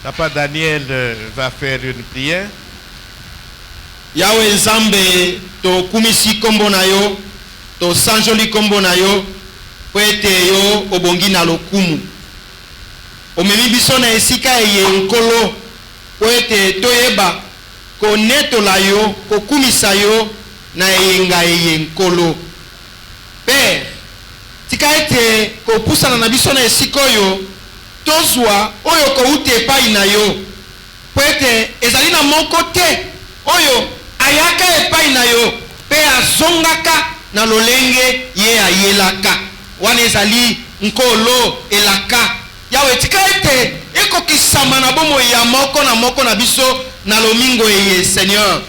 Papa Daniel va faire une prière. Yawe Nzambe to kumisi kombo na yo, to sanjoli kombo na yo, po ete yo obongi na lokumu. Omemi biso na esika eye nkolo, po ete toyeba ko netola yo, ko kumisa yo na eyenga eye nkolo. Père, tika ete ko pusana na biso na esika yo, tozwa oyo ko ute epai na yo, po ete ezali na moko te oyo ayaka epai na yo pe azongaka na lolenge ye ayelaka wana ezali nkolo elaka. Yawe tika ete ekokisama na bomo ya moko na biso na lomingo eye Seigneur.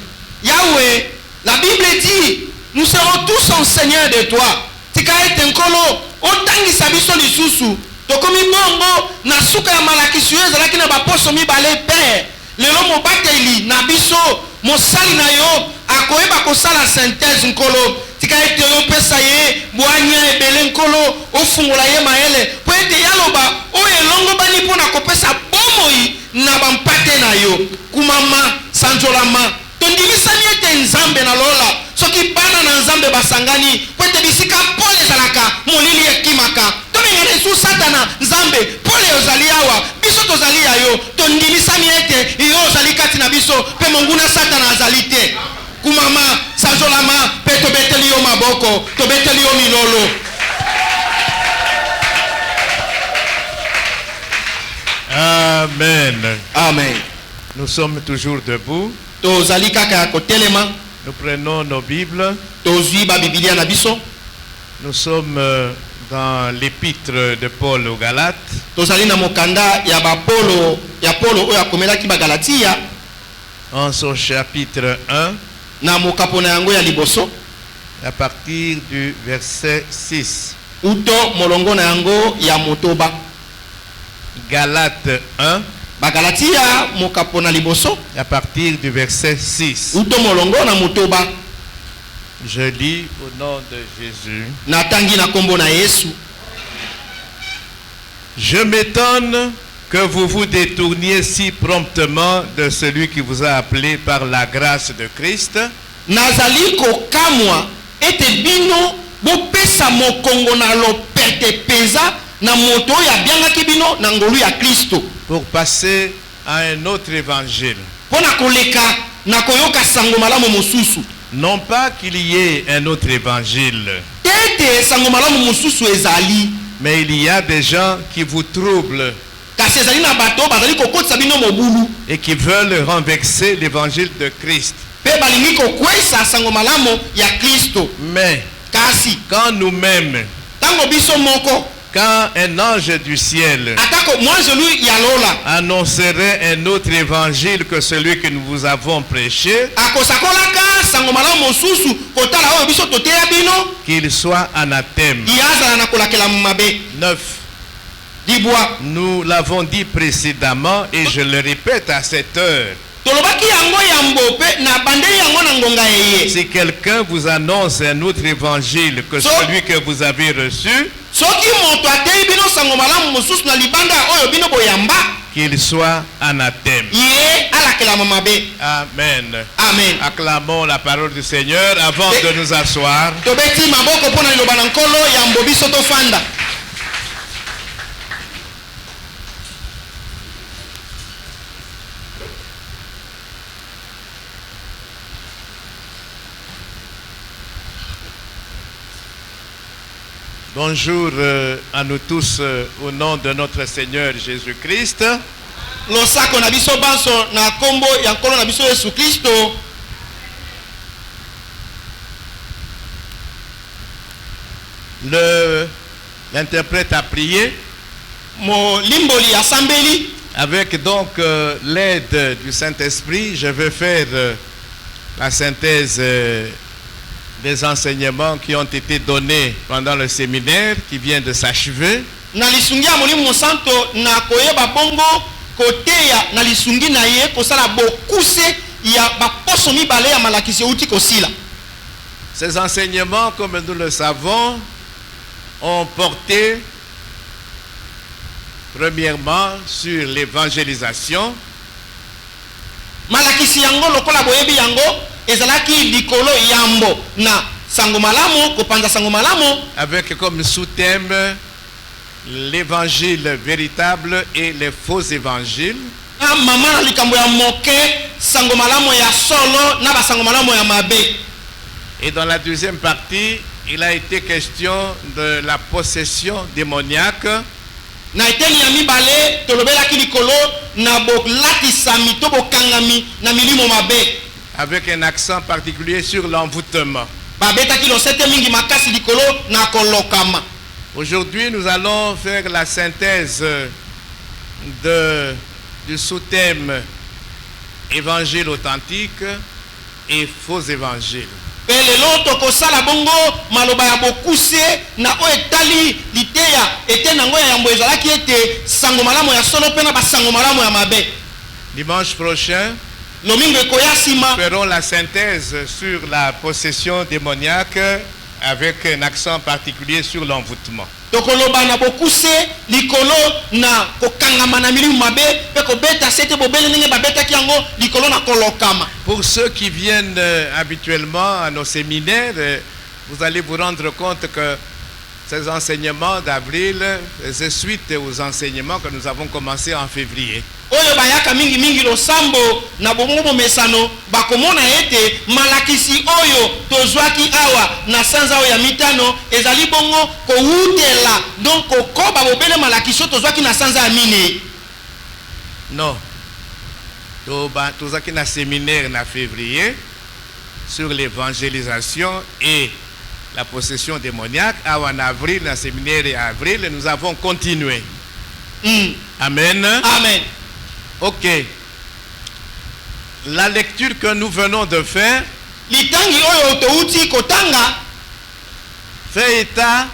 Yawe, la Bible dit nous serons tous enseignants de toi. Tika ete nkolo otangisa biso lisusu tokomi bongo na suka ya malakisi yo ezalaki na baposo mibale. Père, lelo mobateli na biso mosali na yo akoyeba kosala synthèse nkolo. Tika ete yo pesa ye bwanya ebele nkolo ofungola ye maele po ete yaloba oyo elongo bani mpona kopesa bomoi na bampate na yo kumama sanjolama tondimisani ete Nzambe na lola soki bana na Nzambe basangani po ete bisika pole ezalaka molili ekimaka tomengana esu satana Nzambe pole ozali awa biso tozali ya yo tondimisani ete yo ozali kati na biso pe monguna satana azali te kumama sanjolama pe tobeteli yo maboko tobeteli yo milolo. Amen. Amen. Nous sommes toujours debout. Tozali kaka kotelema. Nous prenons nos Bibles. Tozwi ba Biblia na biso. Nous sommes dans l'épître de Paul aux Galates. Tozali na mokanda ya ba Paulo oyo akomelaki ba Galatia. En son chapitre 1. Na mokapo na yango ya liboso. À partir du verset 6. Uto molongo na yango ya motoba. Galates 1. Ba Galatia mokapo na liboso. À partir du verset 6. Uto molongo na motoba. Je lis au nom de Jésus. Natangi na kombo na Yesu. Je m'étonne que vous vous détourniez si promptement de celui qui vous a appelé par la grâce de Christ. Nazali kokamwa ete bino bopesa mokongo na lopete peza na moto ya biangaki bino na ngolu ya Kristo. Pour passer à un autre évangile. Pona koleka na koyoka sango malamu mosusu. Non pas qu'il y ait un autre évangile. Tete sango malamu mosusu ezali. Mais il y a des gens qui vous troublent. Kasi ezali na bato bazali kokotisa bino mobulu. Et qui veulent renverser l'évangile de Christ. Pe balingi kokwesa sango malamu ya Kristo. Mais kasi quand nous-mêmes, tango biso moko, quand un ange du ciel annoncerait un autre évangile que celui que nous vous avons prêché, qu'il soit anathème. 9. Nous l'avons dit précédemment et je le répète à cette heure. Si quelqu'un vous annonce un autre évangile que celui que vous avez reçu, qu'il soit anathème. Amen. Amen. Acclamons la parole du Seigneur avant de nous asseoir. Bonjour à nous tous au nom de notre Seigneur Jésus-Christ. L'interprète a prié. Avec donc l'aide du Saint-Esprit, je vais faire la synthèse des enseignements qui ont été donnés pendant le séminaire qui vient de s'achever. Ces enseignements, comme nous le savons, ont porté Premièrement, sur l'évangélisation. Malakisi yango lokola boyebi yango ezalaki likolo yambo na sango malamu kopanza sango malamu Avec comme sous-thème l'évangile véritable et les faux évangiles. na mama na likambo ya moke sango malamu ya solo na basango malamu ya mabe. Et dans la deuxième partie, il a été question de la possession démoniaque. Na eteni ya mibale tolobelaki likolo na bolatisami to bokangami na milimo mabe. Avec un accent particulier sur l'envoûtement. Babetaki losete mingi makasi likolo na kolokama. Aujourd'hui, nous allons faire la synthèse du sous-thème évangile authentique et faux évangile. Pelelo tokosala bongo maloba ya bokuse na o etali liteya ete nango ya yambo ezalaki ete sango malamu ya solo pena basango malamu ya mabe. Dimanche prochain, Lomingo ekoya sima nous ferons la synthèse sur la possession démoniaque avec un accent particulier sur l'envoûtement. tokoloba na bokuse likolo na kokangama na milimu mabe pe kobeta sete bobele ndenge babetaki yango likolo na kolokama. Pour ceux qui viennent habituellement à nos séminaires, vous allez vous rendre compte que ces enseignements d'avril faisaient suite aux enseignements que nous avons commencés en février. Oyo bayaka mingi mingi losambo na bongo bomesano bakomona ete malakisi oyo tozwaki awa na sanza oyo ya mitano ezali bongo koutela donc kokoba bobele malakisi oyo tozwaki na sanza ya mine. Non. Tozaki na séminaire en février sur l'évangélisation et la possession démoniaque. En avril, dans le séminaire et avril, nous avons continué. Amen. Amen. Ok. La lecture que nous venons de faire Litangi oyo touti kotanga fait état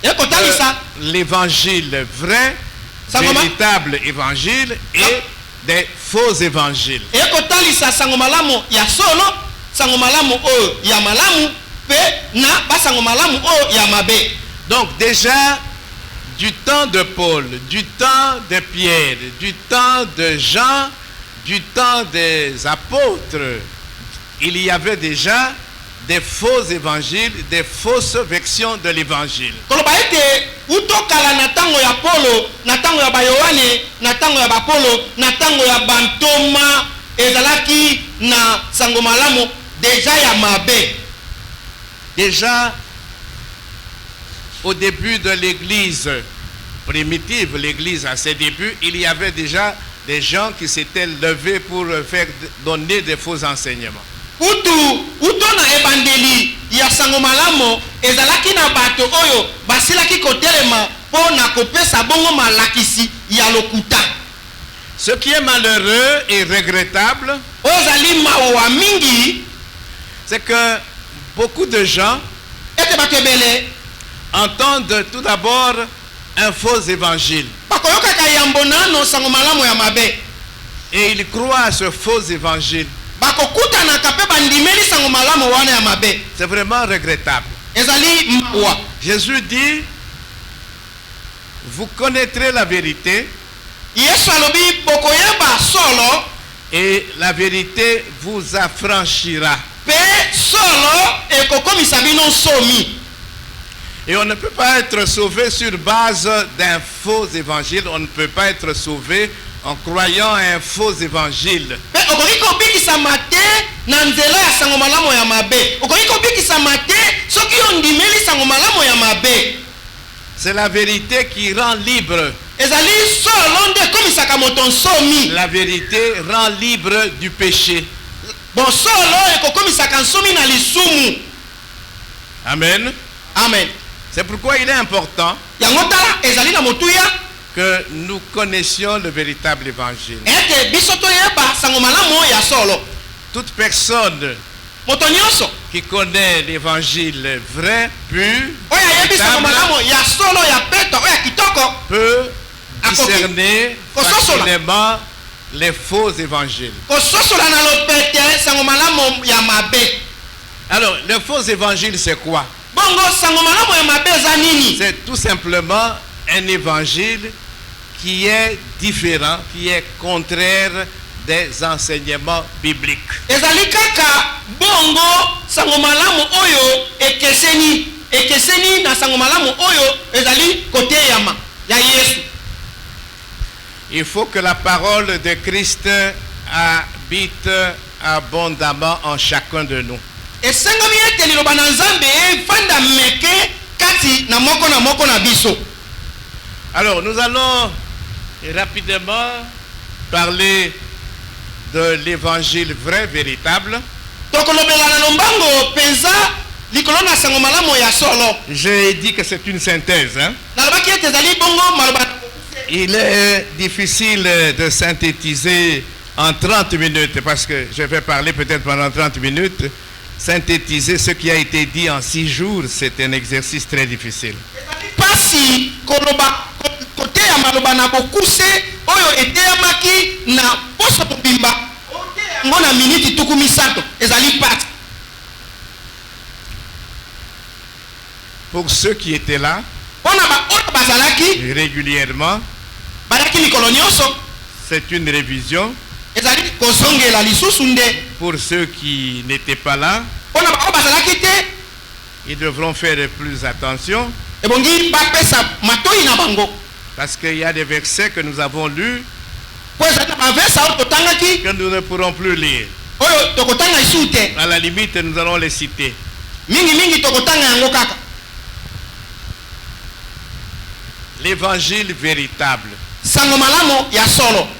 ekotalisa de l'évangile vrai, véritable évangile et des faux évangiles. ekotalisa sango malamu ya solo sango malamu oyo ya malamu pe na basango malamu oyo ya mabe. Donc déjà du temps de Paul, du temps de Pierre, du temps de Jean, du temps des apôtres, il y avait déjà des faux évangiles, des fausses versions de l'évangile. Koloba ete utokala na tango ya Polo, na tango ya Bayoane, na tango ya Bapolo, na tango ya Bantoma ezalaki na sango malamu déjà ya mabe. Déjà au début de l'église primitive, l'église à ses débuts, il y avait déjà des gens qui s'étaient levés pour faire donner des faux enseignements. Utona ebandeli ya sango malamu ezalaki na bato oyo basilaki kotelema po na kopesa bongo malakisi ya lokuta. Ce qui est malheureux et regrettable, Ozali mawa mingi c'est que beaucoup de gens ete bato ebele entendent tout d'abord un faux évangile bakoyokaka yambo nano sango malamu ya mabe et ils croient à ce faux évangile. bakokutanaka pe bandimeli sango malamu wana ya mabe. C'est vraiment regrettable. Ezali mawa. Jésus dit, vous connaîtrez la vérité Yesu alobi bokoyeba solo et la vérité vous affranchira. pe solo ekokomisa bino somi. Et on ne peut pas être sauvé sur base d'un faux évangile. On ne peut pas être sauvé en croyant à un faux évangile. Pe okoki kobikisama te na nzela ya sango malamu ya mabe. Okoki kobikisama te soki ondimeli sango malamu ya mabe. C'est la vérité qui rend libre. Ezali solo nde komisaka moto nsomi. La vérité rend libre du péché. Bon solo ekokomisaka nsomi na lisumu. Amen. Amen. C'est pourquoi il est important Yango tala ezali na motuya que nous connaissions le véritable évangile. ete biso toyeba sango malamu ya solo. Toute personne Moto nyonso qui connaît l'évangile vrai, pur, oya yebi sango véritable, malamu ya solo ya peto oya kitoko peut Akoki. discerner Kososola. facilement les faux évangiles. kososola na lopete sango malamu ya mabe. Alors, le faux évangile, c'est quoi? Bongo sango malamu ya mabe eza nini? C'est tout simplement un évangile qui est différent, qui est contraire des enseignements bibliques. ezali kaka bongo sango malamu oyo ekeseni na sango malamu oyo ezali kote ya Yesu. Il faut que la parole de Christ habite abondamment en chacun de nous. Esengami ete liloba na Nzambe efanda meke kati na moko na biso. Alors, nous allons rapidement parler de l'évangile vrai, véritable. J'ai dit que c'est une synthèse. Hein? Il est difficile de synthétiser en 30 minutes, parce que je vais parler peut-être pendant 30 minutes. Synthétiser ce qui a été dit en 6 jours, c'est un exercice très difficile. Pour ceux qui étaient là régulièrement, c'est une révision. Pour ceux qui n'étaient pas là, ils devront faire plus attention. Parce qu'il y a des versets que nous avons lus que nous ne pourrons plus lire. À la limite, nous allons les citer. L'évangile véritable.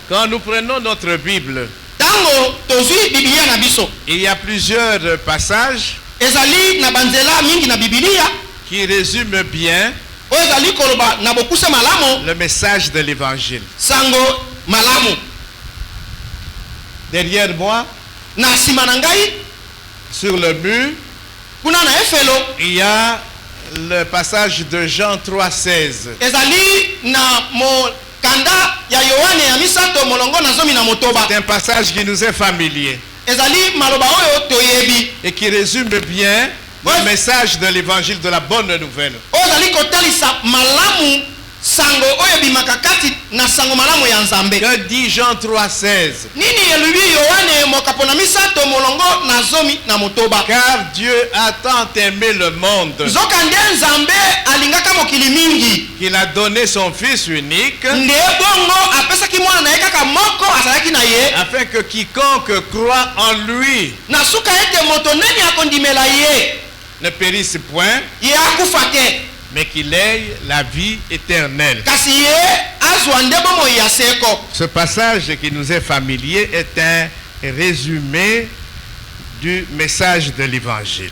Quand nous prenons notre Bible, il y a plusieurs passages qui résument bien le message de l'évangile. Derrière moi, sur le mur, il y a le passage de Jean 3,16. C'est un passage qui nous est familier et qui résume bien le message de l'évangile de la bonne nouvelle. Que dit Jean 3,16? Car Dieu a tant aimé le monde qu'il a donné son Fils unique afin que quiconque croit en lui ne périsse point, mais qu'il ait la vie éternelle. Ce passage qui nous est familier est un résumé du message de l'évangile.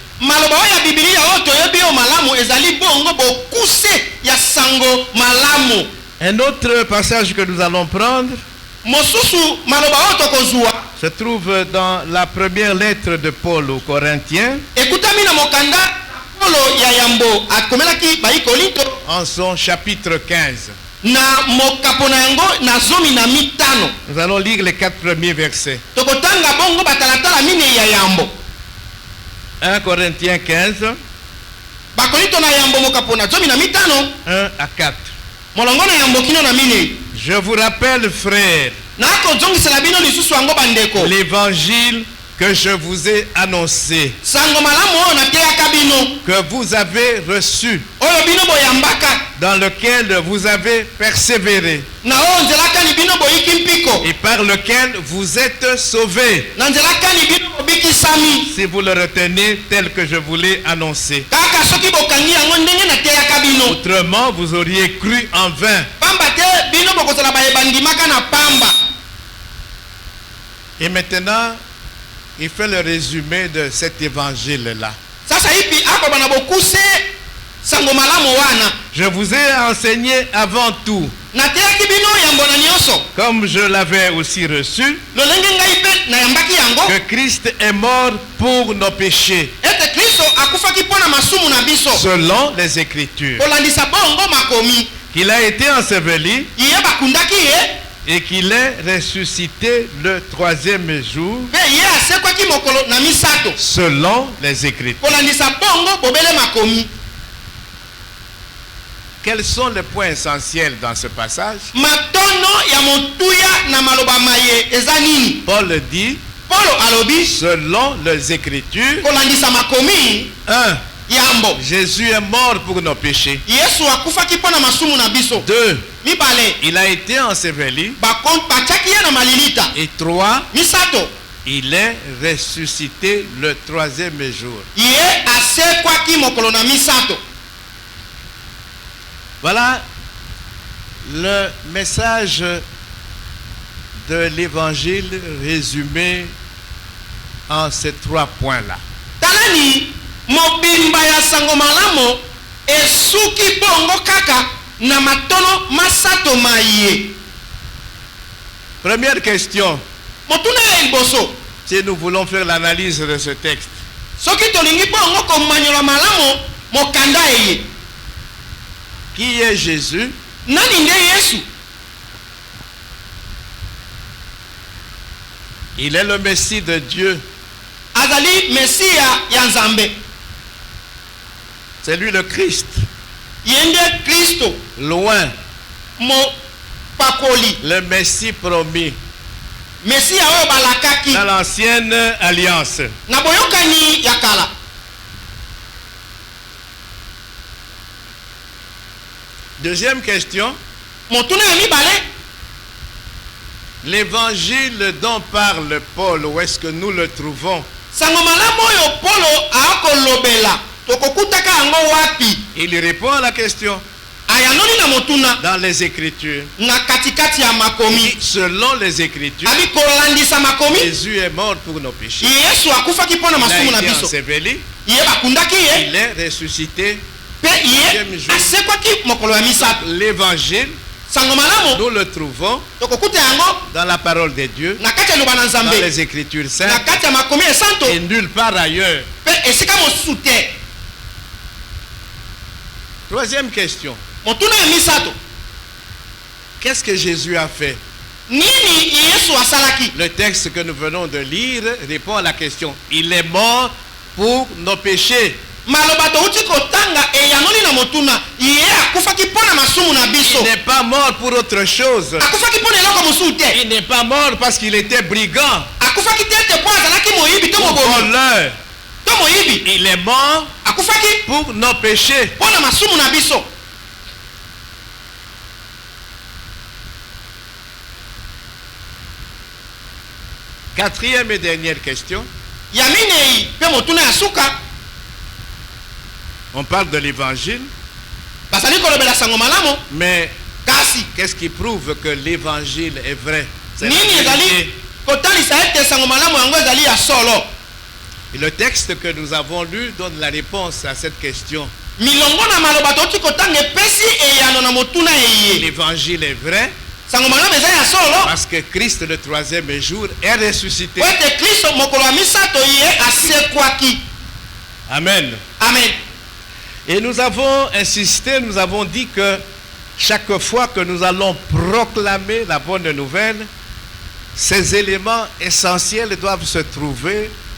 Un autre passage que nous allons prendre se trouve dans la première lettre de Paul aux Corinthiens, en son chapitre 15. Nous allons lire les 4 premiers versets. 1 Corinthiens 15, 1 à 4. Je vous rappelle, frères, l'évangile que je vous ai annoncé, que vous avez reçu, dans lequel vous avez persévéré et par lequel vous êtes sauvés, si vous le retenez tel que je vous l'ai annoncé. Autrement, vous auriez cru en vain. Et maintenant, il fait le résumé de cet évangile-là. Je vous ai enseigné avant tout, comme je l'avais aussi reçu, que Christ est mort pour nos péchés, selon les Écritures, qu'il a été enseveli et qu'il est ressuscité le 3e jour, selon les Écritures. quels sont les points essentiels dans ce passage? matono ya motuya na maloba maye eza nini? Paul dit, Paulo alobi selon les Écritures, kolandisa makomi 1. yambo Jésus est mort pour nos péchés. Yesu akufaki mpo na masumu na biso. 2. Mibale Il a été enseveli. batiaki ye na malilita. Et 3. Misato Il est ressuscité le 3e jour. ye asekwaki mokolo na misato. Voilà le message de l'évangile résumé en ces 3 points-là. Talani mobimba ya sango malamu esuki bongo kaka na matono masato maye. Première question, Motuna ya liboso, si nous voulons faire l'analyse de ce texte, soki tolingi bongo komanyola malamu mokanda eye. qui est Jésus? Nani nde Yesu? Il est le Messie de Dieu. Azali Mesia ya Nzambe. C'est lui le Christ. Yende Kristo Loin, mo pakoli. le Messie promis. Mesia oyo balakaki Dans l'ancienne alliance. na boyokani ya kala. Deuxième question, Motuna ya mibale, l'évangile dont parle Paul, où est-ce que nous le trouvons? sango malamu oyo Polo akolobela tokokutaka yango wapi? Il répond à la question Ayanoni na motuna dans les Écritures. na katikati ya Il makomi. dit, selon les Écritures, Abi kolandisa makomi, Jésus est mort pour nos péchés. Yesu akufaki mpo na Il a masumu na été biso. enseveli. Ye bakundaki ye Il est ressuscité. pe ye asekwaki mokolo ya misato. L'évangile, Sango malamu nous le trouvons tokokuta yango dans la parole de Dieu, na kati ya liloba na dans Nzambe, les Écritures na saintes kati ya makomi esanto et nulle part ailleurs. pe esika mosusu te. Troisième question, Motuna ya misato, qu'est-ce que Jésus a fait? nini Yesu asalaki? Le texte que nous venons de lire répond à la question. Il est mort pour nos péchés. Maloba touti kotanga eyanoni na motuna ye akufaki mpo na masumu na biso. Il n'est pas mort pour autre chose. Akufaki mpo na eloko mosusu te. Il n'est pas mort parce qu'il était brigand, Akufaki te ete mpo azalaki moyibi to mobomi voleur. to moyibi. Il est mort Akufaki pour nos péchés. mpo na masumu na biso. Quatrième et dernière question. Ya minei mpe motuna ya suka On parle de l'évangile, bazali kolobela sango malamu, mais kasi qu'est-ce qui prouve que l'évangile est vrai? C'est la nini ezali vérité. kotalisa ete sango malamu yango ezali ya solo? Et le texte que nous avons lu donne la réponse à cette question. Milongo na maloba touti kotanga epesi eyano na motuna eye. L'évangile est vrai Sango malamu eza ya solo parce que Christ le 3e jour est ressuscité. po ete Kristo mokolo ya misato ye asekwaki. Amen. Amen. Et nous avons insisté, nous avons dit que chaque fois que nous allons proclamer la bonne nouvelle, ces éléments essentiels doivent se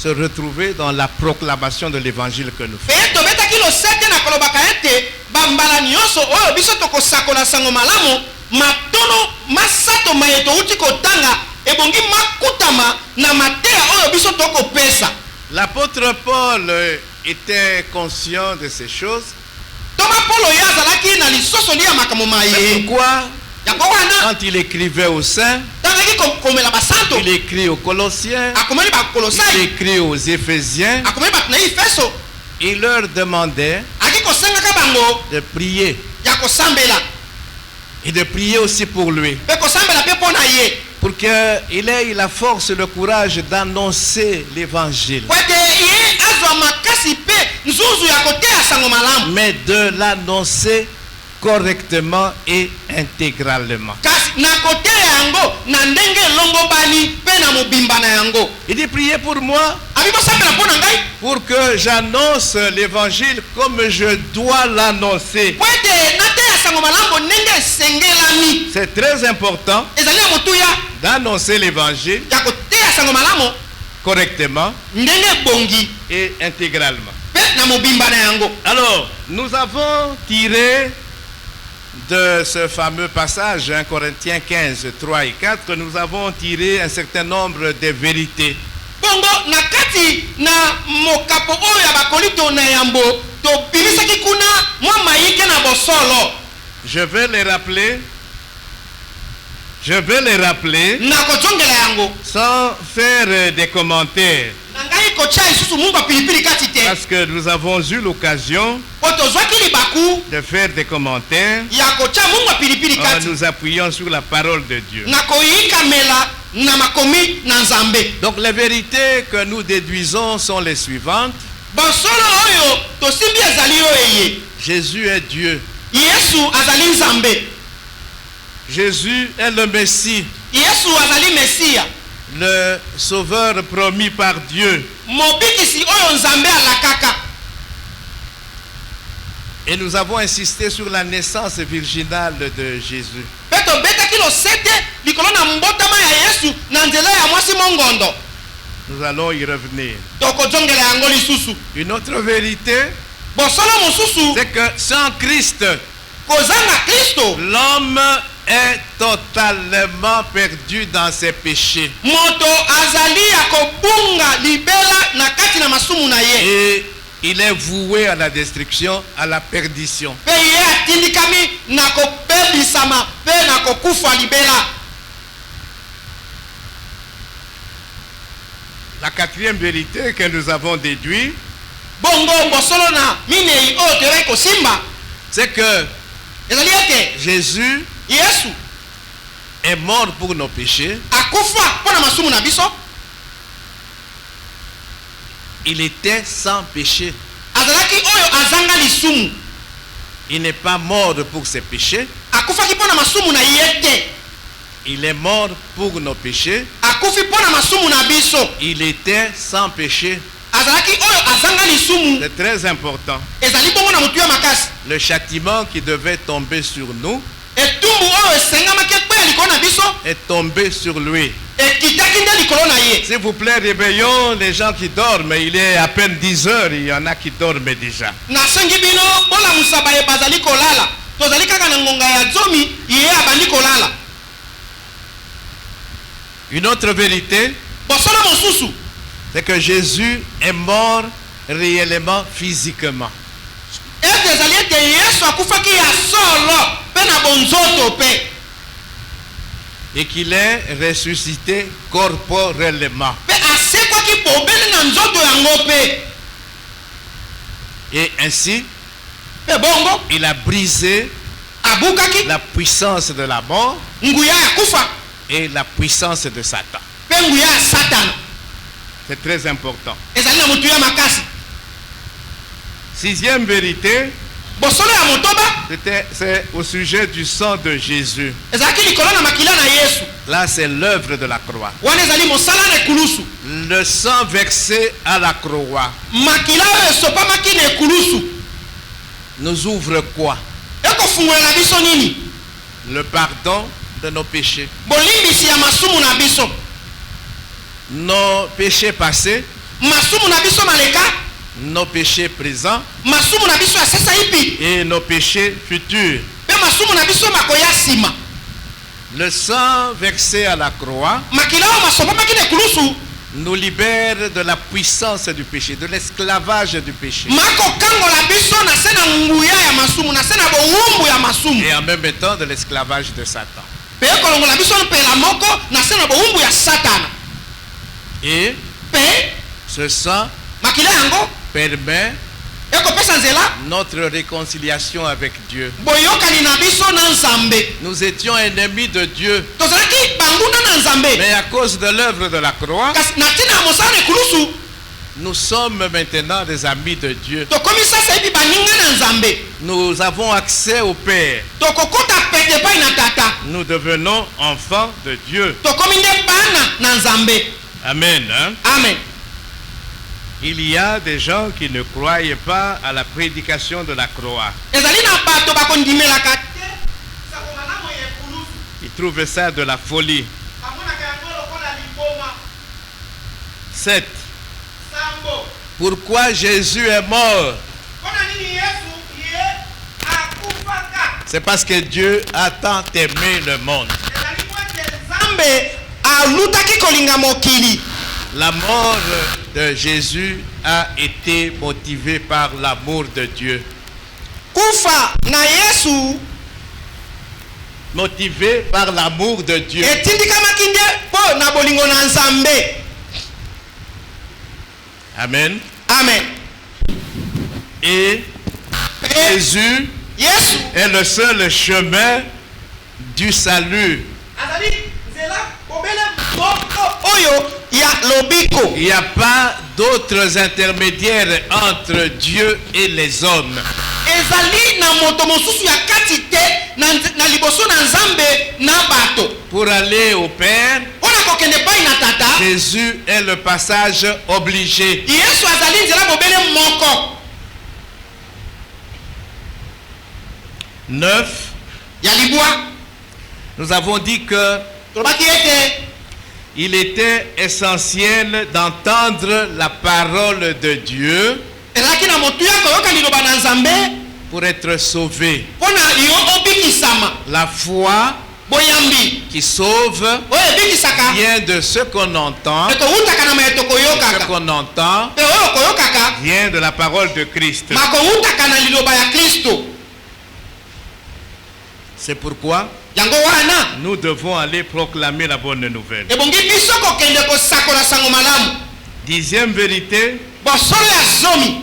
retrouver dans la proclamation de l'évangile que nous faisons. Pe tobetaki losete na kolobaka ete bambala nyonso oyo biso tokosakola sango malamu matono masato maye touti kotanga ebongi makutama na mateya oyo biso tokopesa. L'apôtre Paul était conscient de ces choses. Toma Polo ye azalaki na lisosoli ya makambo C'est maye. pourquoi, Yango wana quand il écrivait aux saints, tangaki komela basanto, il écrit aux Colossiens, akomeli il bakolosai, écrit aux Éphésiens, akomeli bato na Efeso, il leur demandait aki kosengaka bango de prier ya kosambela et de prier aussi pour lui, pe kosambela mpe mpo na ye pour qu'il ait la force et le courage d'annoncer l'évangile, po ete ye azwa makasi mpe nzuzu ya koteya sango malamu, mais de l'annoncer correctement et intégralement. kasi na koteya yango na ndenge elongobani mpe na mobimba na yango. Il dit, priez pour moi, Abi bosambela mpo na ngai pour que j'annonce l'évangile comme je dois l'annoncer. po ete nateya sango malamu ndenge esengelami. C'est très important Ezali ya motuya d'annoncer l'évangile ya koteya sango malamu correctement ndenge ebongi et intégralement. mpe na mobimba na yango. Alors, nous avons tiré de ce fameux passage, 1 Corinthiens 15, 3 et 4, nous avons tiré un certain nombre de vérités. bongo na kati na mokapo oyo ya bakolinto na yambo tobimisaki kuna mwa mayike na bosolo. Je vais les rappeler. Je vais les rappeler Na kojongela yango sans faire des commentaires. na ngai kotia isusu mungu pilipili kati te Parce que nous avons eu l'occasion po tozwaki libaku de faire des commentaires ya kotia mungu pilipili en kati nous appuyant sur la parole de Dieu. na koyikamela na makomi na nzambe. Donc les vérités que nous déduisons sont les suivantes. Bosolo oyo tosimbi ezali oyo eye Jésus est Dieu. yesu azali nzambe. Jésus est le Messie, yesu azali mesiya le sauveur promis par Dieu. mobikisi oyo nzambe alakaka. Et nous avons insisté sur la naissance virginale de Jésus. Mpe tobetaki losete likolo na mbotama ya yesu na nzela ya mwasi mongondo. Nous allons y revenir. Tokozongela yango lisusu. Une autre vérité, Bosolo mosusu c'est que sans Christ, kozanga kristo l'homme est totalement perdu dans ses péchés. moto azali ya kobunga libela na kati na masumu na ye. Et il est voué à la destruction, à la perdition. Mpe ye atindikami na kobebisama mpe na kokufa libela. La quatrième vérité que nous avons déduite, Bongo bosolo na minei oyo toyei kosimba c'est que ezali ete Jésus yesu est mort pour nos péchés. akufa mpo na masumu na biso. Il était sans péché. Azalaki oyo azanga lisumu. Il n'est pas mort pour ses péchés. Akufaki mpo na masumu na ye te. Il est mort pour nos péchés. Akufi mpo na masumu na biso. Il était sans péché. Azalaki oyo azanga lisumu. C'est très important. Ezali bongo na mutu ya makasi. Le châtiment qui devait tomber sur nous Etumbu oyo esengamaki ekweya likolo na biso est tombé sur lui. ekitaki nde likolo na ye. S'il vous plaît, réveillons les gens qui dorment. Il est à peine 10 heures, il y en a qui dorment déjà. Nasengi bino bolamusa baye bazali kolala. Tozali kaka na ngonga ya zomi ye abandi kolala. Une autre vérité, Bosolo mosusu c'est que Jésus est mort réellement physiquement. ete ezali ete yesu akufaki ya solo mpe na bonzoto mpe. Et qu'il est ressuscité corporellement. Mpe asekwaki pobele na nzoto yango mpe. Et ainsi, Mpe bongo il a brisé abukaki la puissance de la mort nguya ya kufa et la puissance de Satan. mpe nguya ya satana. C'est très important. Ezali na mutu ya makasi. Sixième vérité, Bosolo ya motoba c'est au sujet du sang de Jésus. ezalaki likolo na makila na yesu. Là, c'est l'œuvre de la croix. Wana ezali mosala na ekulusu. Le sang versé à la croix Makila oyo esopamaki na ekulusu nous ouvre quoi? ekofungolela biso nini? Le pardon de nos péchés. Bolimbisi ya masumu na biso. Nos péchés passés, Masumu na biso maleka, nos péchés présents masumu na biso ya sasa hivi, et nos péchés futurs. mpe masumu na biso makoya nsima. Le sang versé à la croix Makila oyo masopamaki na ekulusu nous libère de la puissance du péché, de l'esclavage du péché. makokangola biso na se na nguya ya masumu, na se na bowumbu ya masumu. Et en même temps de l'esclavage de Satan. Mpe ekolongola biso mpela moko na se na bowumbu ya satana. Et Mpe ce sang makila yango permet ekopesa nzela notre réconciliation avec Dieu. boyokani na biso na nzambe. Nous étions ennemis de Dieu, Tozalaki banguna na nzambe. mais à cause de l'œuvre de la croix, Kasi na ntina ya mosala na ekulusu nous sommes maintenant des amis de Dieu. tokomi sasa hivi baninga na nzambe. Nous avons accès au Père. Tokokota pete epai na tata. Nous devenons enfants de Dieu. Tokomi nde bana na nzambe. Amen. Hein? Amen. Il y a des gens qui ne croyaient pas à la prédication de la croix. Ezali na bato bakondimelaka te sakoma na moye ekulusu. Ils trouvaient ça de la folie. Bamonaka yango lokola liboma. 7. Sambo. Pourquoi Jésus est mort? Mpona nini yesu ye akufaka? C'est parce que Dieu a tant aimé le monde. ezali po ete nzambe alutaki kolinga mokili. La mort de Jésus a été motivée par l'amour de Dieu. Kufa na Yesu Motivée par l'amour de Dieu. etindikamaki nde mpo na bolingo na nzambe. Amen. Amen. Et Jésus Yesu est le seul chemin du salut. azali nzela bobele moko oyo ya lobiko. Il n'y a pas d'autres intermédiaires entre Dieu et les hommes. ezali na moto mosusu ya kati te na liboso na nzambe na bato. Pour aller au Père, mpona kokende epai na tata Jésus est le passage obligé. yesu azali nzela bobele moko. 9. ya libwa Nous avons dit que tolobaki ete il était essentiel d'entendre la parole de Dieu ezalaki na motuya koyoka liloba na nzambe pour être sauvé. mpona yo obikisama. La foi boyambi qui sauve oyo ebikisaka vient de ce qu'on entend. ekowutaka na mayeto Ce koyokaka qu'on entend mpe oyo koyokaka vient de la parole de Christ. makowutaka na liloba ya kristo. C'est pourquoi yango wana nous devons aller proclamer la bonne nouvelle. ebongi biso kokende kosakola sango malamu. 10e vérité, bosolo ya zomi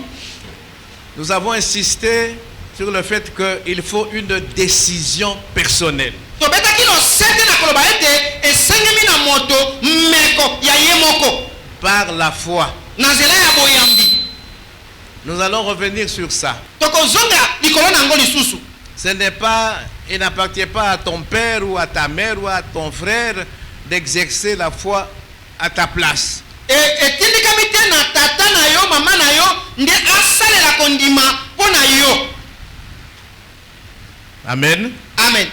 nous avons insisté sur le fait qu'il faut une décision personnelle. tobetaki losete na koloba ete esengemi na moto mmeko ya ye moko Par la foi. na nzela ya boyambi. Nous allons revenir sur ça. tokozonga likolo na yango lisusu. Ce n'est pas, il n'appartient pas à ton père ou à ta mère ou à ton frère d'exercer la foi à ta place. etindikami te na tata na yo mama na yo nde asalela kondima mpo na yo. Amen. Amen.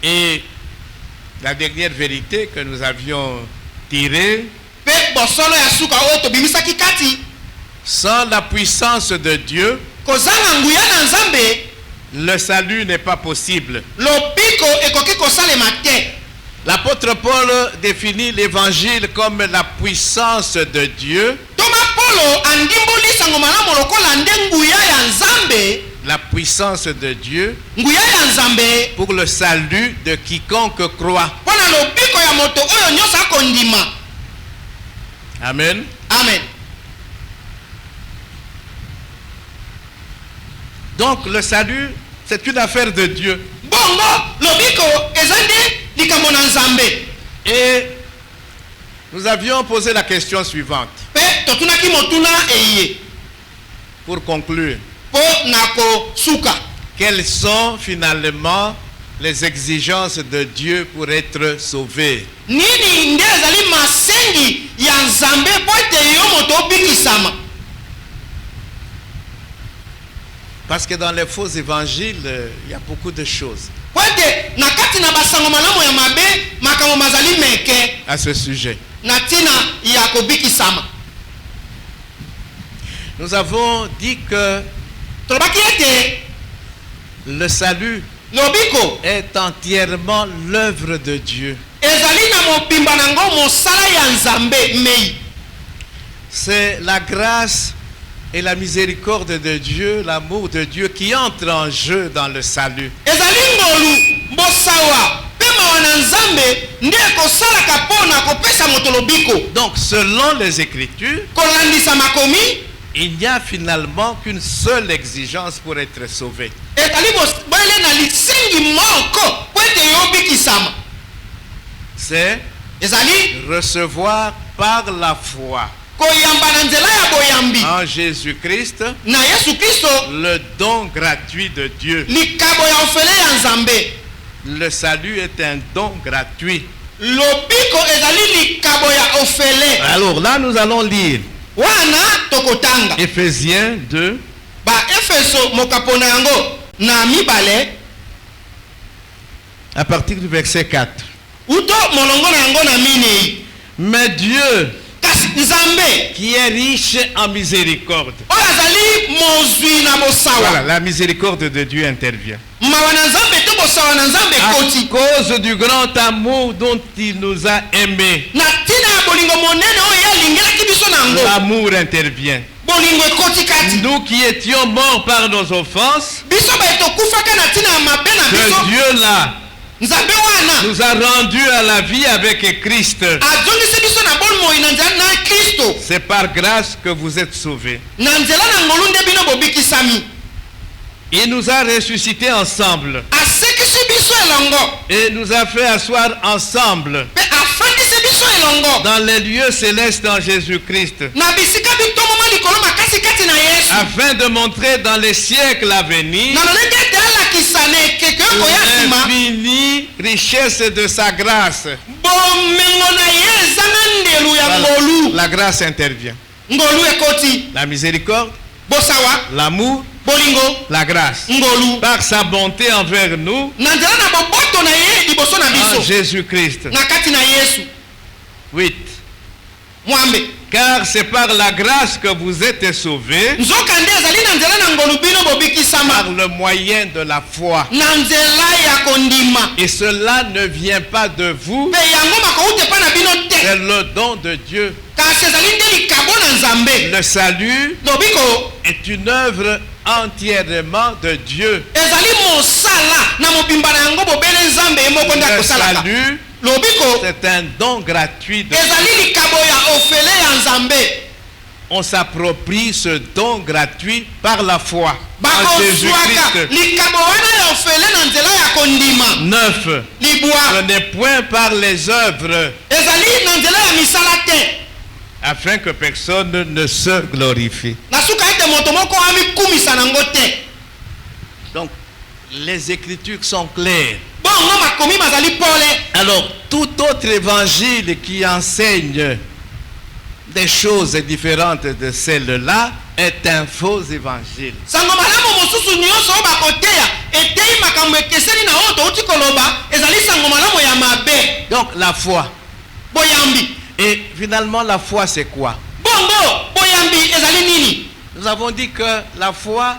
Et la dernière vérité que nous avions tirée, mpe bosolo ya suka oyo tobimisaki kati sans la puissance de Dieu, kozanga nguya na nzambe le salut n'est pas possible. lobiko ekoki kosalema te. L'apôtre Paul définit l'évangile comme la puissance de Dieu, toma polo andimboli sango malamu lokola nde nguya ya nzambe. la puissance de Dieu nguya ya nzambe pour le salut de quiconque croit. mpo na lobiko ya moto oyo nyonso akondima. Amen. Amen. Donc le salut, c'est une affaire de Dieu. bongo lobiko eza nde likambo na nzambe. Et nous avions posé la question suivante, mpe totunaki motuna eye pour conclure. mpo na kosuka. Quelles sont finalement les exigences de Dieu pour être sauvé? nini nde ezali masengi ya nzambe mpo ete yo moto obikisama. Parce que dans les faux évangiles, il y a beaucoup de choses po ete na kati na basango malamu ya mabe makambo mazali meke à ce sujet. na ntina ya kobikisama. Nous avons dit que tolobaki ete le salut lobiko est entièrement l'œuvre de Dieu. ezali na mobimba nango mosala ya nzambe mei. C'est la grâce et la miséricorde de Dieu, l'amour de Dieu qui entre en jeu dans le salut. ezali ngolu bosawa mpe mawa na nzambe nde ekosalaka mpo na kopesa moto lobiko. Donc selon les Écritures, kolandisa makomi il n'y a finalement qu'une seule exigence pour être sauvé. ezali boele na lisengi moko po ete yo obikisama. C'est ezali recevoir par la foi koyamba na nzela ya boyambi en Jésus-Christ na yesu kristo le don gratuit de Dieu. likabo ya ofele ya nzambe. Le salut est un don gratuit. lobiko ezali likabo ya ofele. Alors là, nous allons lire wana tokotanga Éphésiens 2, ba efeso mokapo na yango na mibale à partir du verset 4. uto molongo na yango na minei. Mais Dieu, kasi nzambe qui est riche en miséricorde. oyo azali mozwi na Voilà, bosawa la miséricorde de Dieu intervient. ma mawa na nzambe to bosawa na nzambe À koti cause du grand amour dont il nous a aimés, na tina ya bolingo monene oyo yalingelaki biso nango l'amour intervient. bolingo ekoti kati Nous qui étions morts par nos offenses, biso baye tokufaka na tina ya mabe na ce biso Dieu-là nzambe wana nous a rendus à la vie avec Christ. azongisi biso na bomoi na nzela na kristo C'est par grâce que vous êtes sauvés. na nzela na ngolu nde bino bobikisami Il nous a ressuscités ensemble asekisi biso elongo et nous a fait asseoir ensemble mpe afandisi biso elongo dans les lieux célestes en Jésus-Christ, na bisika bitomoma likolo makasi kati na yesu afin de montrer dans les siècles à venir na lolenge ete alakisa na ekeke oyo koya nsima l'infinie richesse de sa grâce. bomengo na ye ezanga ndelu ya Voilà. ngolu La grâce intervient. ngolu ekoti La miséricorde, bosawa l'amour, bolingo la grâce. ngolu Par sa bonté envers nous na nzela na boboto na ye liboso na en biso Jésus-Christ. na kati na yesu 8. mwambe Car c'est par la grâce que vous êtes sauvés nzoka nde ezali na nzela na ngolu bino par bobikisama le moyen de la foi. na nzela ya kondima Et cela ne vient pas de vous, mpe yango makouta epai na bino te c'est le don de Dieu. kasi ezali nde likabo na nzambe Le salut lobiko est une œuvre entièrement de Dieu. ezali mosala na mobimba na yango bobele nzambe ye moko nde Le akosalaka salut, lobiko c'est un don gratuit de ezali likabo ya ofele ya nzambe On s'approprie ce don gratuit par la foi en bakozwaka Jésus-Christ. likabo wana ya ofele na nzela ya kondima 9. libwa Ce n'est point par les œuvres, ezali na nzela ya misala te afin que personne ne se glorifie. na suka ete moto moko amikumisa nango te Donc, les Écritures sont claires. bongo makomi mazali pole Alors, tout autre évangile qui enseigne des choses différentes de celle-là est un faux évangile. sango malamu mosusu nyonso oyo bakoteya eteyi makambo ekeseni na oyo touti koloba ezali sango malamu ya mabe Donc, la foi. boyambi Et finalement, la foi, c'est quoi? bongo boyambi ezali nini Nous avons dit que la foi,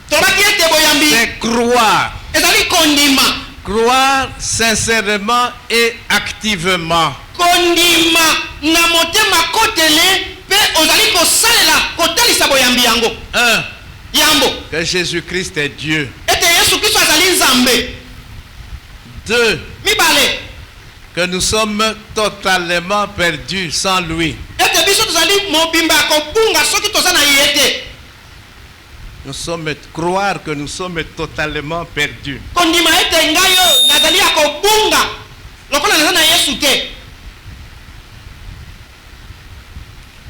tolaki ete boyambi c'est croire. ezali kondima Croire sincèrement et activement. kondima na motema kotele mpe ozali kosalela kotalisa boyambi yango 1. yambo Que Jésus-Christ est Dieu. ete yesu kristo azali nzambe 2. mibale Que nous sommes totalement perdus sans lui. ete biso tozali mobimba ya kobunga soki toza na ye te Croire que nous sommes totalement perdus. kondima ete ngai oyo nazali ya kobunga lokola naza na yesu te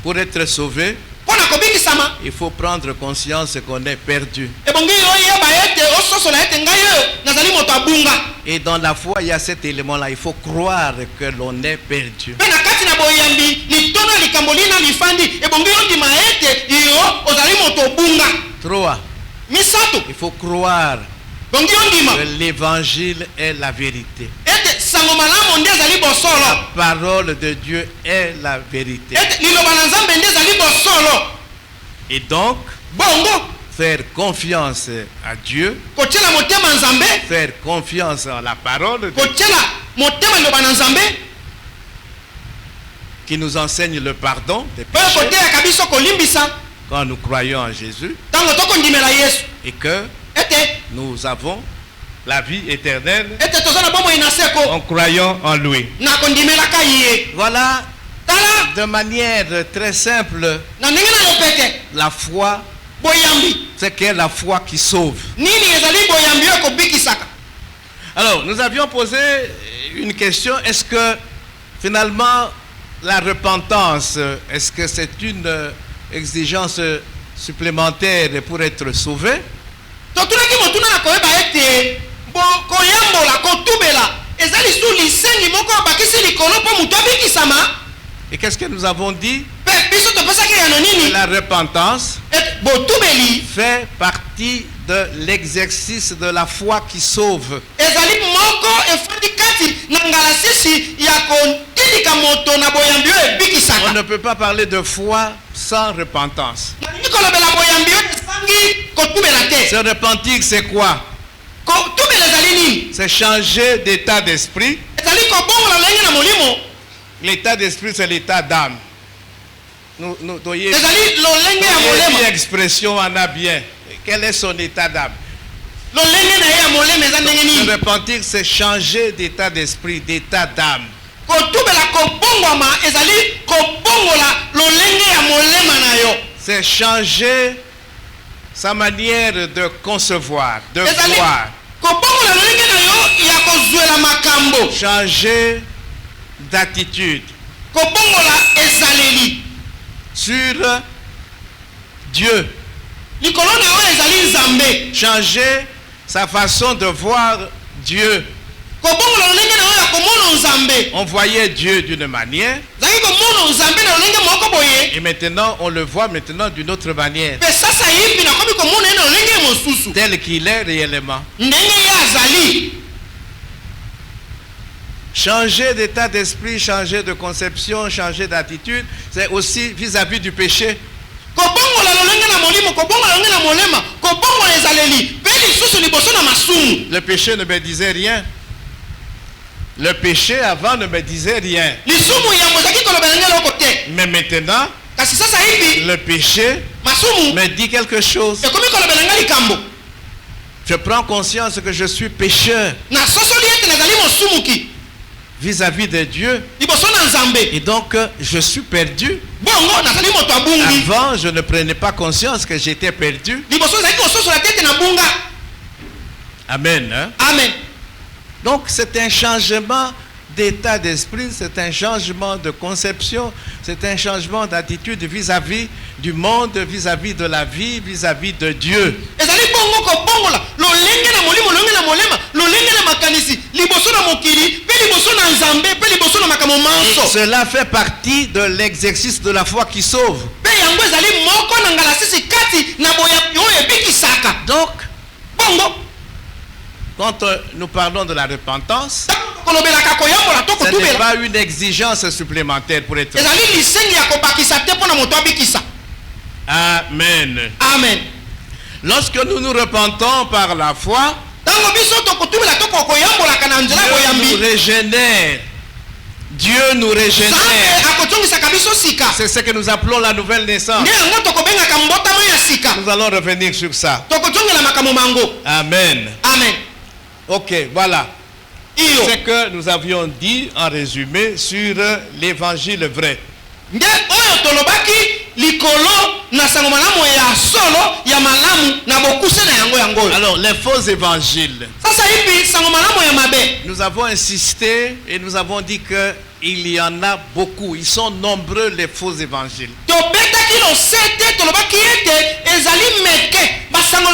Pour être sauvé, mpo na kobikisama il faut prendre conscience qu'on est perdu. ebongi oyeba ete ososola ete ngai oyo nazali moto abunga Et dans la foi, il y a cet élément-là. Il faut croire que l'on est perdu. mpe na kati na boyambi litono ya likambo lina lifandi ebongi ondima ete yo ozali moto obunga 3. misato Il faut croire bongi ondima que l'évangile est la vérité. ete sango malamu nde ezali La bosolo parole de Dieu est la vérité. ete liloba na nzambe nde ezali bosolo Et donc, bongo faire confiance à Dieu, kotiela motema nzambe faire confiance à la parole de Dieu kotiela motema liloba na nzambe qui nous enseigne le pardon des oyo péchés koteyaka biso kolimbisa quand nous croyons en Jésus ntango tokondimela yesu et que ete nous avons la vie éternelle ete toza na bomoi na seko en croyant en lui. na kondimelaka ye Voilà, tala de manière très simple, na ndenge na yo pete la foi, boyambi c'est qu'est la foi qui sauve. nini ezali boyambi oyo ekobikisaka Alors, nous avions posé une question, est-ce que finalement la repentance, est-ce que c'est une exigence supplémentaire pour être sauvé? totunaki motuna na koyeba ete koyambola kotubela eza lisu lisengi moko bakisi likolo mpo moto abikisama Et qu'est-ce que nous avons dit? mpe biso topesaki yano nini La repentance ete botubeli fait partie de l'exercice de la foi qui sauve. ezali moko efandi kati na ngalasisi ya kotindika moto na boyambi oyo On ebikisaka ne peut pas parler de foi sans repentance. nalingi kolobela boyambi oyo esangi kotubela te Se repentir, c'est quoi? kotubela ezali nini? C'est changer d'état d'esprit. Ezali kobongola lolenge na molimo. L'état d'esprit, c'est l'état d'âme. Nous doyez Ezali lolenge ya molema. expression en a bien. Quel est son état d'âme? Lolenge na ye ya molema eza ndenge Se nini? repentir, c'est changer d'état d'esprit, d'état d'âme. Kotubela kobongwama ezali kobongola lolenge ya molema na yo. C'est changer sa manière de concevoir, de Ezali voir. kobongola lolenge na yo ya kozwela makambo. Changer d'attitude Kobongola ezaleli. sur Dieu. Likolo na yo ezali nzambe. Changer sa façon de voir Dieu. Kobongola lolenge na yo ya komona nzambe. On voyait Dieu d'une manière Zaki komona nzambe na lolenge moko boye. et maintenant on le voit maintenant d'une autre manière, Pe sasa hivi nakomi komona ye na lolenge mosusu. tel qu'il est réellement. Ndenge ye azali. Changer d'état d'esprit, changer de conception, changer d'attitude, c'est aussi vis-à-vis du péché. Kobongola lolenge na molimo, kobongola lolenge na molema, kobongola ezaleli. Pe lisusu liboso na masumu. Le péché ne me disait rien. Le péché avant ne me disait rien. Lisumu ya mozaki kolobela ngelo kote. Mais maintenant, Kasi sasa hivi le péché masumu me dit quelque chose. ekomi kolobela ngali kambo. Je prends conscience que je suis pécheur Na sosoli ete nazali mosumuki. vis-à-vis de Dieu. Liboso na nzambe. Et donc, je suis perdu. Bongo nazali moto abungi. Avant, je ne prenais pas conscience que j'étais perdu. Liboso ezali kososola tete na bunga. Amen. Hein? Amen. Donc, c'est un changement d'état d'esprit, c'est un changement de conception, c'est un changement d'attitude vis-à-vis du monde, vis-à-vis de la vie, vis-à-vis de Dieu. Ezali bongo kobongola lolenge na molimo, lolenge na molema, lolenge na makanisi, liboso na mokili, pe liboso na nzambe, pe liboso na makambo Et manso. cela fait partie de l'exercice de la foi qui sauve. Pe yango ezali moko na ngalasisi kati na boya oyo ebikisaka. Donc, Bongo quand nous parlons de la repentance, kolobelaka koyambola to ce n'est kotubela. pas une exigence supplémentaire pour être. Ezali lisengi ya kobakisa te mpo na moto abikisa. Amen. Amen. Lorsque nous nous repentons par la foi, Tango biso to kotubela to koyambolaka na nzela Dieu nous koyambi. régénère. Dieu nous Nzambe régénère. akotongisaka biso sika. C'est ce que nous appelons la nouvelle naissance. Nde yango tokobengaka mbotama ya sika. Nous allons revenir sur ça. Tokotongela makambo mango. Amen. Amen. Ok, voilà. Iyo. C'est que nous avions dit en résumé sur l'évangile vrai. Nde oyo tolobaki likolo na sango malamu ya solo ya malamu na bokuse na yango yango. Alors, les faux évangiles. Sasa hivi sango malamu ya mabe. Nous avons insisté et nous avons dit qu'il y en a beaucoup. Ils sont nombreux, les faux évangiles. Tobetaki lo sete tolobaki ete ezali meke basango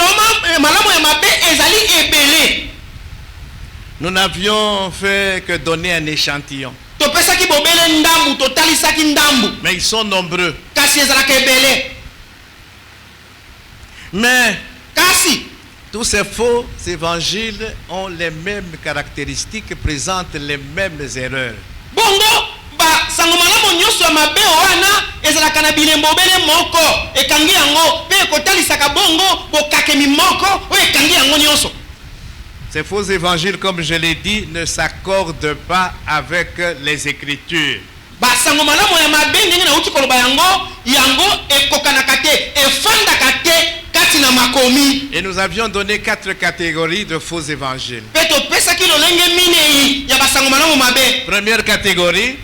malamu ya mabe ezali ebele. Nous n'avions fait que donner un échantillon. Topesaki bobele ndambu totalisaki ndambu. Mais ils sont nombreux. Kasi ezalaka ebele. Mais Kasi tous ces faux évangiles ont les mêmes caractéristiques, présentent les mêmes erreurs. bongo basango malamu nyonso ya mabe wana ezalaka na bilembo obele moko ekangi yango mpe ekotalisaka bongo bokakemi moko oyo ekangi yango nyonso. Ces faux évangiles, comme je l'ai dit, ne s'accordent pas avec les Écritures. Basango malamu ya mabe ndenge nauti koloba yango ekokanaka te efandaka te kati na makomi. Et nous avions donné 4 catégories de faux évangiles. Mpe topesaki lolenge minei ya basango malamu mabe. Première catégorie,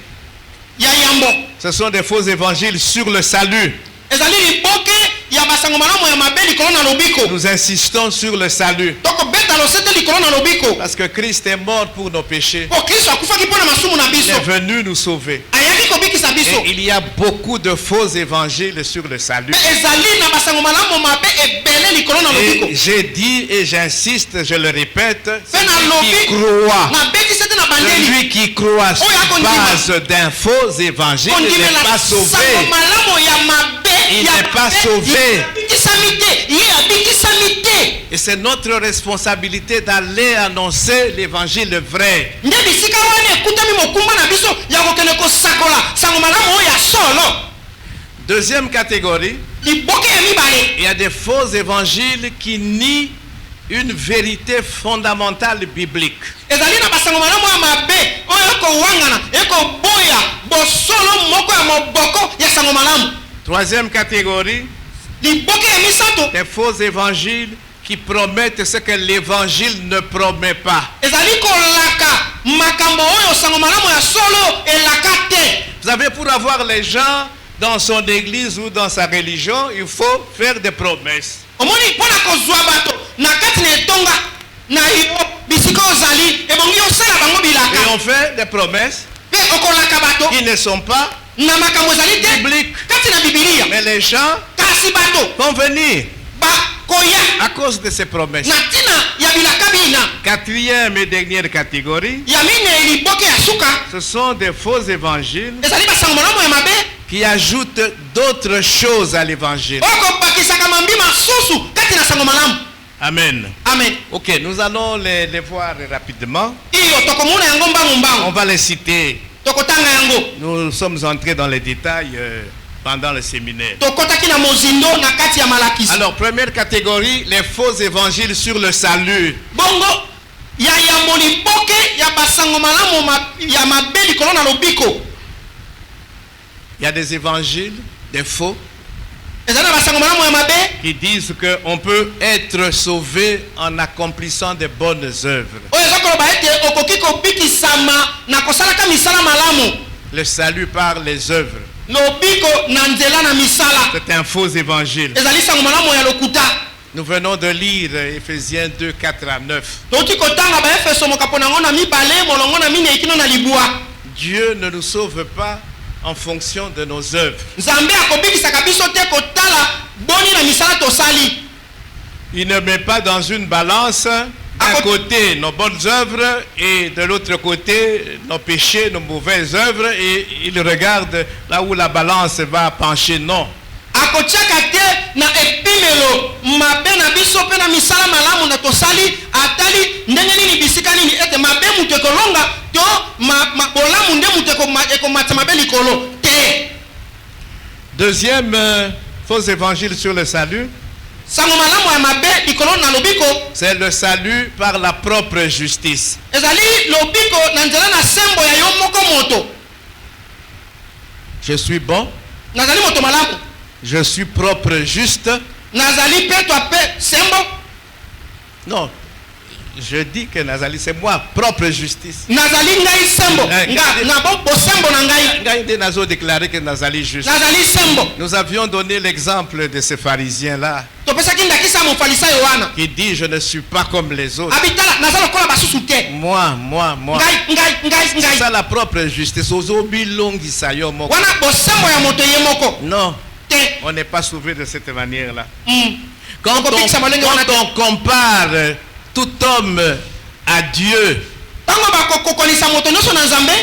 Ya yambo ce sont des faux évangiles sur le salut. ezali liboke ya basango malamu ya mabe likolo na lobiko. Nous insistons sur le salut. Tokobeta losete likolo na lobiko. Parce que Christ est mort pour nos péchés. Po Kristo akufaki mpo na masumu na Il biso. est venu nous sauver. Ayaki kobikisa biso. Et il y a beaucoup de faux évangiles sur le salut. Ezali na basango malamu mabe ebele likolo na lobiko. Et j'ai dit et j'insiste, je le répète, Pe na celui qui lobi croit, na bekisi te na bandeli. celui qui croit sur base d'un faux évangile n'est Kondimela pas sango sauvé. malamu ya mabe. Il ya n'est pas mabe, sauvé. abikisami te. Ye abikisami te. Et c'est notre responsabilité d'aller annoncer l'évangile vrai. Nde bisika wana ekutami mokumba na biso ya kokende kosakola sango malamu oyo ya solo. Deuxième catégorie, Liboke ya mibale. il y a des faux évangiles qui nient une vérité fondamentale biblique. ezali na basango malamu ya mabe oyo ekowangana ekoboya bosolo moko ya moboko ya sango malamu. Troisième catégorie, liboke ya misato des faux évangiles qui promettent ce que l'évangile ne promet pas. ezali kolaka makambo oyo sango malamu ya solo elaka te. Vous savez, pour avoir les gens dans son église ou dans sa religion, il faut faire des promesses. omoni mpona kozwa bato na kati na etonga na yo bisika ozali ebongi osala bango Et bilaka on fait des promesses mpe okolaka bato qui ne sont pas na makambo ezali te bibliques. kati na bibilia. Mais les gens kasi bato vont venir bakoya à cause de ces promesses. na ntina ya bilaka bina. Quatrième et dernière catégorie, ya mine liboke ya suka ce sont des faux évangiles ezali basango malamu ya mabe qui ajoutent d'autres choses à l'évangile. oyo kobakisaka mambi masusu kati na sango malamu. Amen. amen. Ok, nous allons les voir rapidement. iyo tokomona yango mbangu On mbangu va les citer. tokotanga yango. Nous sommes entrés dans les détails pendant le séminaire. tokotaki na mozindo na kati ya malakisi. Alors, première catégorie, les faux évangiles sur le salut. bongo ya yambo liboke ya basango malamu ya mabe likolo na lobiko. Il y a des évangiles, des faux, ezali na basango malamu ya mabe qui disent qu'on peut être sauvé en accomplissant de bonnes œuvres. oyo eza koloba ete okoki kobikisama na kosalaka misala malamu. Le salut par les œuvres. lobiko na nzela na misala C'est un faux évangile. ezali sango malamu ya lokuta. Nous venons de lire Éphésiens 2, 4 à 9. touti kotanga baefeso mokapo nango na mibale molongo na mine ekino na libwa. Dieu ne nous sauve pas en fonction de nos œuvres. nzambe akobikisaka biso te kotala boni na misala tosali. Il ne met pas dans une balance d'un côté nos bonnes œuvres et de l'autre côté nos péchés, nos mauvaises œuvres, et il regarde là où la balance va pencher. Non. akotiaka te na epimelo mabe na biso mpe na misala malamu na tosali atali ndenge nini bisika nini ete mabe mutu ekolonga to bolamu nde mutu ekomata mabe likolo te. Deuxième faux évangile sur le salut, sango malamu ya mabe likolo na lobiko c'est le salut par la propre justice. ezali lobiko na nzela na sembo ya yo moko moto. Je suis bon, nazali moto malamu, je suis propre, juste. nazali petwa pe sembo. Non, je dis que Nazali, c'est moi, propre justice. nazali ngai sembo na bosembo na ngai Gaïdé Nazo déclaré que Nazali juste. nazali sembo. Nous avions donné l'exemple de ces pharisiens-là topesaki ndakisa mofalisayo wana qui dit je ne suis pas comme les autres. abitala naza lokola basusu te. Moi. C'est ngai ça la propre justice. wana bosembo ya moto ye moko Non, te. on n'est pas sauvé de cette manière-là. Mm. Quand on compare tout homme à Dieu, ntango bakokokolisa moto nyonso na nzambe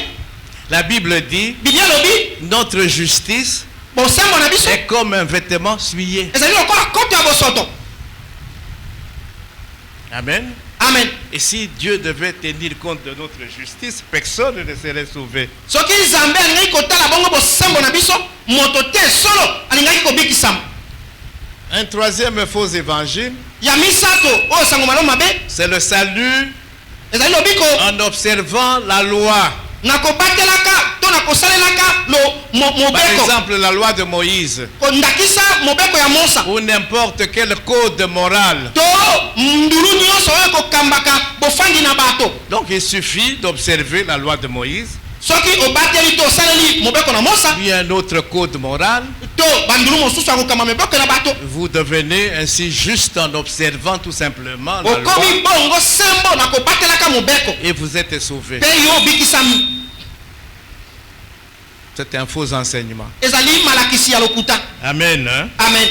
la Bible dit biblia lobi notre justice bosembo na biso est comme un vêtement souillé. ezali lokola koto ya bosoto. Amen. amen. Et si Dieu devait tenir compte de notre justice, personne ne serait sauvé. soki nzambe alingaki kotala bongo bosembo na biso moto te solo alingaki kobikisama. Un troisième faux évangile, ya misato oyo sango malamu mabe c'est le salut ezali lobiko en observant la loi. na kobatelaka to na kosalelaka Par mobeko exemple, la loi de Moïse kondakisa mobeko ya mosa ou n'importe quel code moral. to ndulu nyonso oyo kokambaka bofandi na bato. Donc il suffit d'observer la loi de Moïse, soki obateli to osaleli mobeko na mosa puis un autre code moral. to bandulu mosusu ya kokamba mobeko na bato Vous devenez ainsi juste en observant tout simplement la loi okomi bongo sembo na kobatelaka mobeko et vous êtes sauvé. mpe yo obikisami. C'est un faux enseignement. ezali malakisi ya lokuta. Amen. Hein? amen.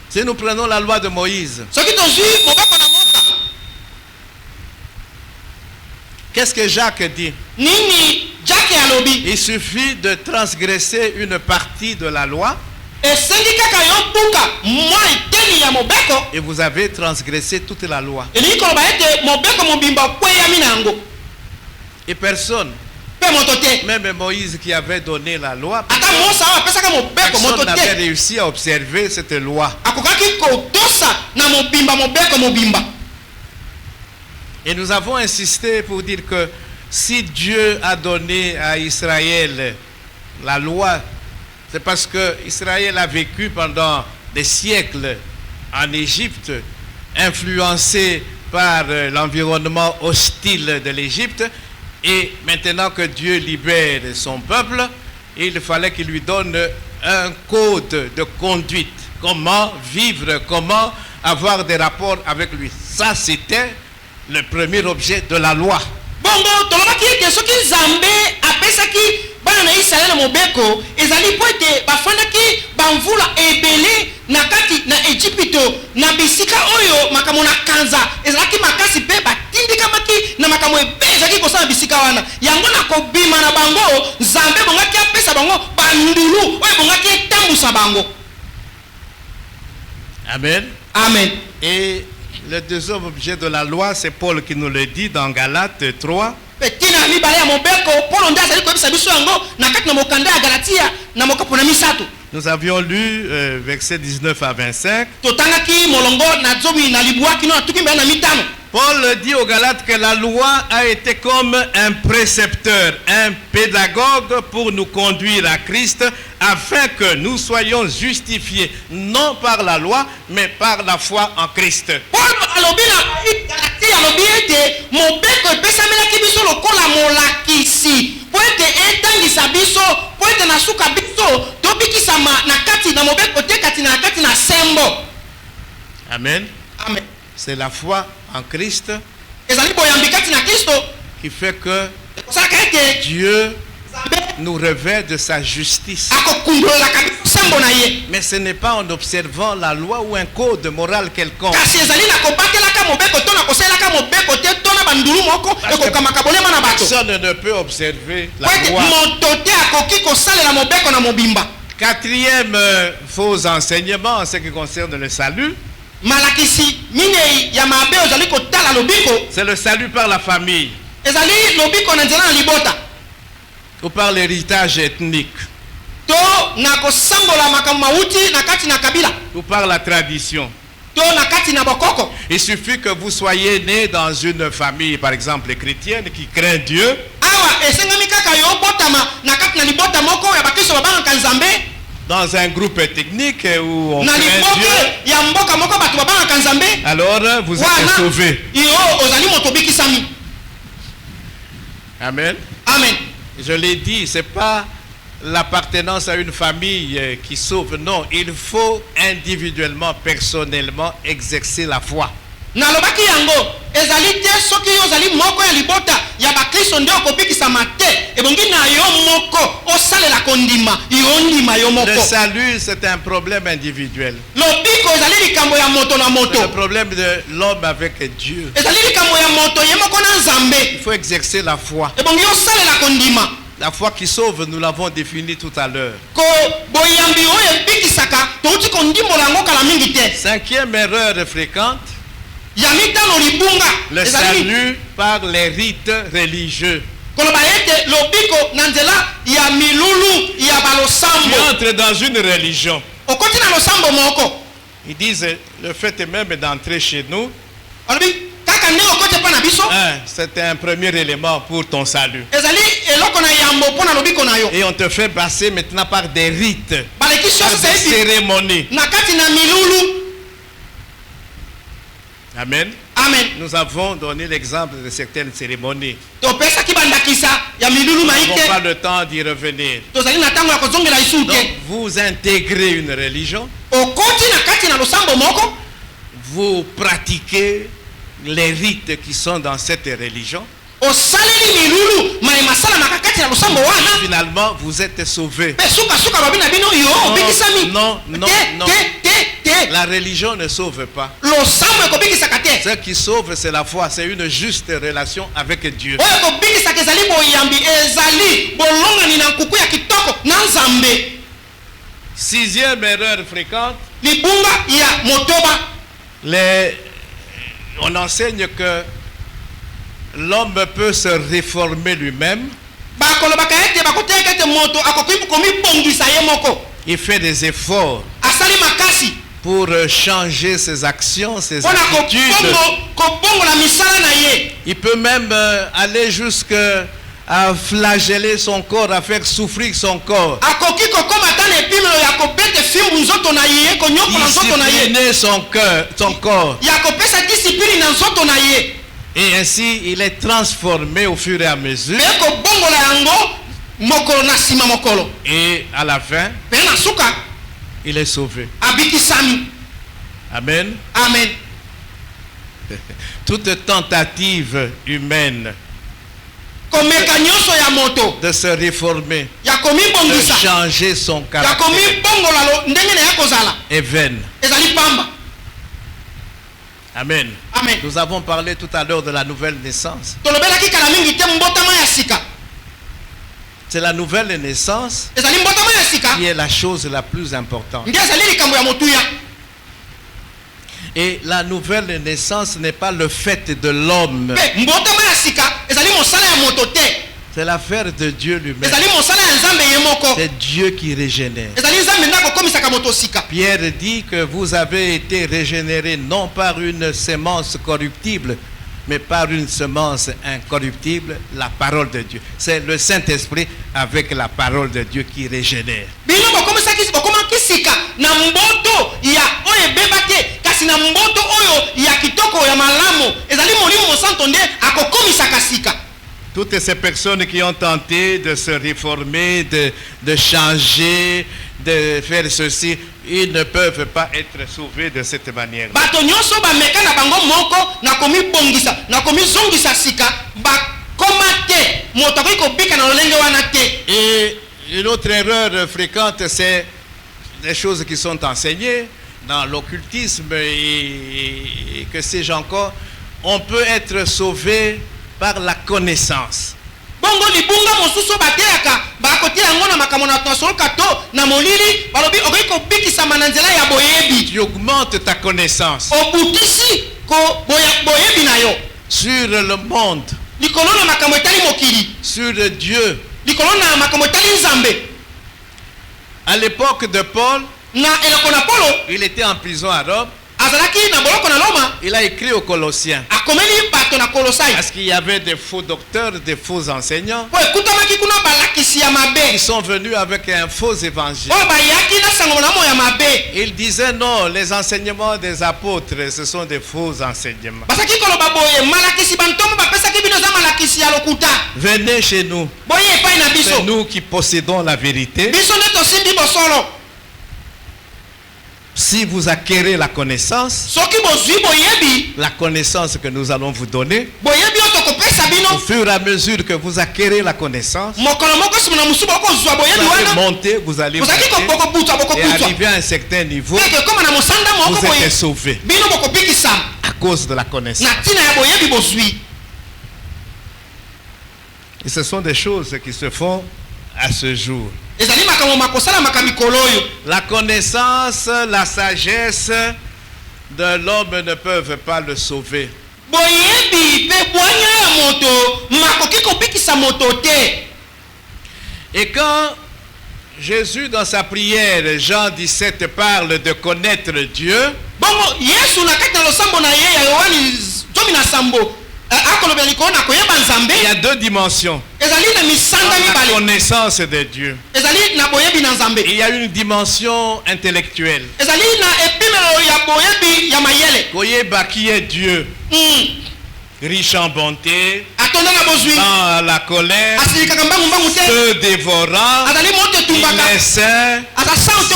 Si nous prenons la loi de Moïse, soki tozwi mobeko na mosa qu'est-ce que Jacques dit? nini jake alobi Il suffit de transgresser une partie de la loi esengi kaka yo buka mwa eteni ya mobeko et vous avez transgressé toute la loi. elingi koloba ete mobeko mobimba okweyami na yango Et personne, mpe moto te. même Moïse qui avait donné la loi, ata mosa oyo apesaka mobeko moto personne n'avait te réussi à observer cette loi. akokaki kotosa na mobimba mobeko mobimba. Et nous avons insisté pour dire que si Dieu a donné à Israël la loi, c'est parce que Israël a vécu pendant des siècles en Égypte, influencé par l'environnement hostile de l'Égypte. Et maintenant que Dieu libère son peuple, il fallait qu'il lui donne un code de conduite. Comment vivre, comment avoir des rapports avec lui. Ça, c'était le premier objet de la loi. Bongo, tolobaki ete soki Nzambe apesaki bana na Israël mobeko ezali po ete bafandaki bamvula ebele na kati na Egypte na bisika oyo makambo na kanza ezalaki makasi pe batindikamaki na makambo ebezaki kosala bisika wana yango na kobima na bango Nzambe bongaki apesa bango bandulu oyo bongaki etambusa bango. Amen. Amen. Et le deuxième objet de la loi, c'est Paul qui nous le dit dans Galates 3. Nous avions lu versets 19 à 25. Paul dit aux Galates que la loi a été comme un précepteur, un pédagogue pour nous conduire à Christ afin que nous soyons justifiés non par la loi mais par la foi en Christ. Amen. Amen. C'est la foi en Christ qui fait que Dieu nous revêt de sa justice. Mais ce n'est pas en observant la loi ou un code moral quelconque. Personne ne peut observer la loi. Quatrième faux enseignement en ce qui concerne le salut. C'est le salut par la famille ou par l'héritage ethnique ou par la tradition. Il suffit que vous soyez né dans une famille, par exemple chrétienne, qui craint Dieu. Dans un groupe ethnique où on craint Dieu, alors vous êtes sauvés. Amen. Amen. Je l'ai dit, ce n'est pas l'appartenance à une famille qui sauve. Non, il faut individuellement, personnellement exercer la foi. Nalobaki yango ezali te soki yo zali moko ya libota ya bakristo ndio kopikisa mate ebongi na yo moko osalela kondima yo ndima yo moko. Le salut, c'est un problème individuel. Lobiko ezali likambo ya moto na moto. C'est le problème de l'homme avec Dieu. Ezali likambo ya moto ye moko na Nzambe. Il faut exercer la foi. Ebongi osalela kondima. La foi qui sauve, nous l'avons définie tout à l'heure. Cinquième erreur fréquente. Le salut par les rites religieux. Tu entres dans une religion. Ils disent le fait même d'entrer chez nous. C'est un premier élément pour ton salut. Et on te fait passer maintenant par des rites, par des cérémonies. Amen. Amen. Nous avons donné l'exemple de certaines cérémonies. Nous n'avons pas le temps d'y revenir. Donc, vous intégrez une religion. Vous pratiquez les rites qui sont dans cette religion. Finalement, vous êtes sauvés. Non, non, non, non. La religion ne sauve pas. Ce qui sauve, c'est la foi. C'est une juste relation avec Dieu. Sixième erreur fréquente. On enseigne que l'homme peut se réformer lui-même. Il fait des efforts pour changer ses actions, ses mpona attitudes. kobongola misala na ye. Il peut même aller jusqu'à flageller son corps, à faire souffrir son corps. Akoki kokoma ta na epimelo ya kobete fimbu nzoto na ye, konyokola nzoto na ye. Discipliner son corps. Ya kopesa discipline na nzoto na ye. Et ainsi, il est transformé au fur et à mesure. Me kobongola yango mokolo na sima mokolo. Et à la fin, Pe na suka il est sauvé. abikisami. Amen. Amen. Toute tentative humaine Komeka nyonso ya moto de se réformer, ya de komibongisa changer son ya caractère komibongola ndenge na ya kozala est vaine. ezali pamba. Amen. Amen. Nous avons parlé tout à l'heure de la nouvelle naissance. Tolobelaki kala mingi te mbotama ya sika. C'est la nouvelle naissance Ezali mbotama ya sika qui est la chose la plus importante. nde ezali likambo ya motuya. Et la nouvelle naissance n'est pas le fait de l'homme. Pe mbotama ya sika ezali mosala ya moto te. C'est l'affaire de Dieu lui-même. Ezali mosala ya Nzambe ye moko. C'est Dieu qui régénère. Ezali Nzambe nda kokomisaka moto sika. Pierre dit que vous avez été régénérés non par une semence corruptible, mais par une semence incorruptible, la parole de Dieu. C'est le Saint-Esprit avec la parole de Dieu qui régénère. Bino bokomaki sika na mboto ya oyo ebeba te kasi na mboto oyo ya kitoko ya malamu. Ezali molimo mosanto nde akokomisaka sika. Toutes ces personnes qui ont tenté de se réformer, de changer, de faire ceci, ils ne peuvent pas être sauvés de cette manière. Bato nyonso bameka na bango moko na komibongisa na komizongisa sika bakoma te moto akoki kobika na lolenge wana te. Et une autre erreur fréquente, c'est des choses qui sont enseignées dans l'occultisme et que sais-je encore. On peut être sauvé par la connaissance. Bongo libunga mosusu bateyaka bakotia yango na makambo na tosoloka to na molili balobi okoki kobikisama na nzela ya boyebi. Tu augmentes ta connaissance Obutisi ko boyebi na yo sur le monde, likolo na makambo etali mokili, sur Dieu. likolo na makambo etali Nzambe. À l'époque de Paul, Na eloko na Polo il était en prison à Rome. azalaki na boloko na Roma, Il a écrit aux Colossiens akomeli bato na Kolosai. parce qu'il y avait des faux docteurs, des faux enseignants Po ekutamaki kuna balakisi ya qui mabe sont venus avec un faux évangile. oyo bayaki na sango molamo ya mabe. Ils disaient non, les enseignements des apôtres, ce sont des faux enseignements. Basaki koloba boye malakisi bantomo bapesaki bino za malakisi ya lokuta. Venez chez nous, Boye epai na c'est biso. nous qui possédons la vérité. Biso nde tosimbi bosolo. Si vous acquérez la connaissance Soki bozwi boyebi, que nous allons vous donner, boyebi oyo tokopesa au bino. fur et à mesure que vous acquérez la connaissance, Mokolo moko sima na musu bokozwa vous boyebi allez wana. monter, vous allez Bozaki monter, bokobutwa et bokobutwa. arriver à un certain niveau, Eke koma na mosanda moko vous êtes boye. sauvés Bino bokobikisama à cause de la connaissance. na tina ya boyebi bozwi. Et ce sont des choses qui se font à ce jour. Ezali makambo makosala makamikolo oyo. La connaissance, la sagesse de l'homme ne peuvent pas le sauver. Boyebi pe bwanya ya moto makoki kobikisa moto te. Et quand Jésus, dans sa prière, Jean 17, parle de connaître Dieu, Bongo Yesu na kati na losambo na ye ya Yohani 17 akolobela likolo na koyeba Nzambe. il y a deux dimensions. Ezali na misanda Dans la mibale. connaissance de Dieu. Ezali na boyebi na Nzambe. Il y a une dimension intellectuelle. Ezali na epimelo ya boyebi ya mayele. Koyeba qui est Dieu, riche en bonté, Atonda na bozwi. dans la colère, Asilikaka mbangu te. feu dévorant, Azali moto il tumbaka. est saint, Asa santo.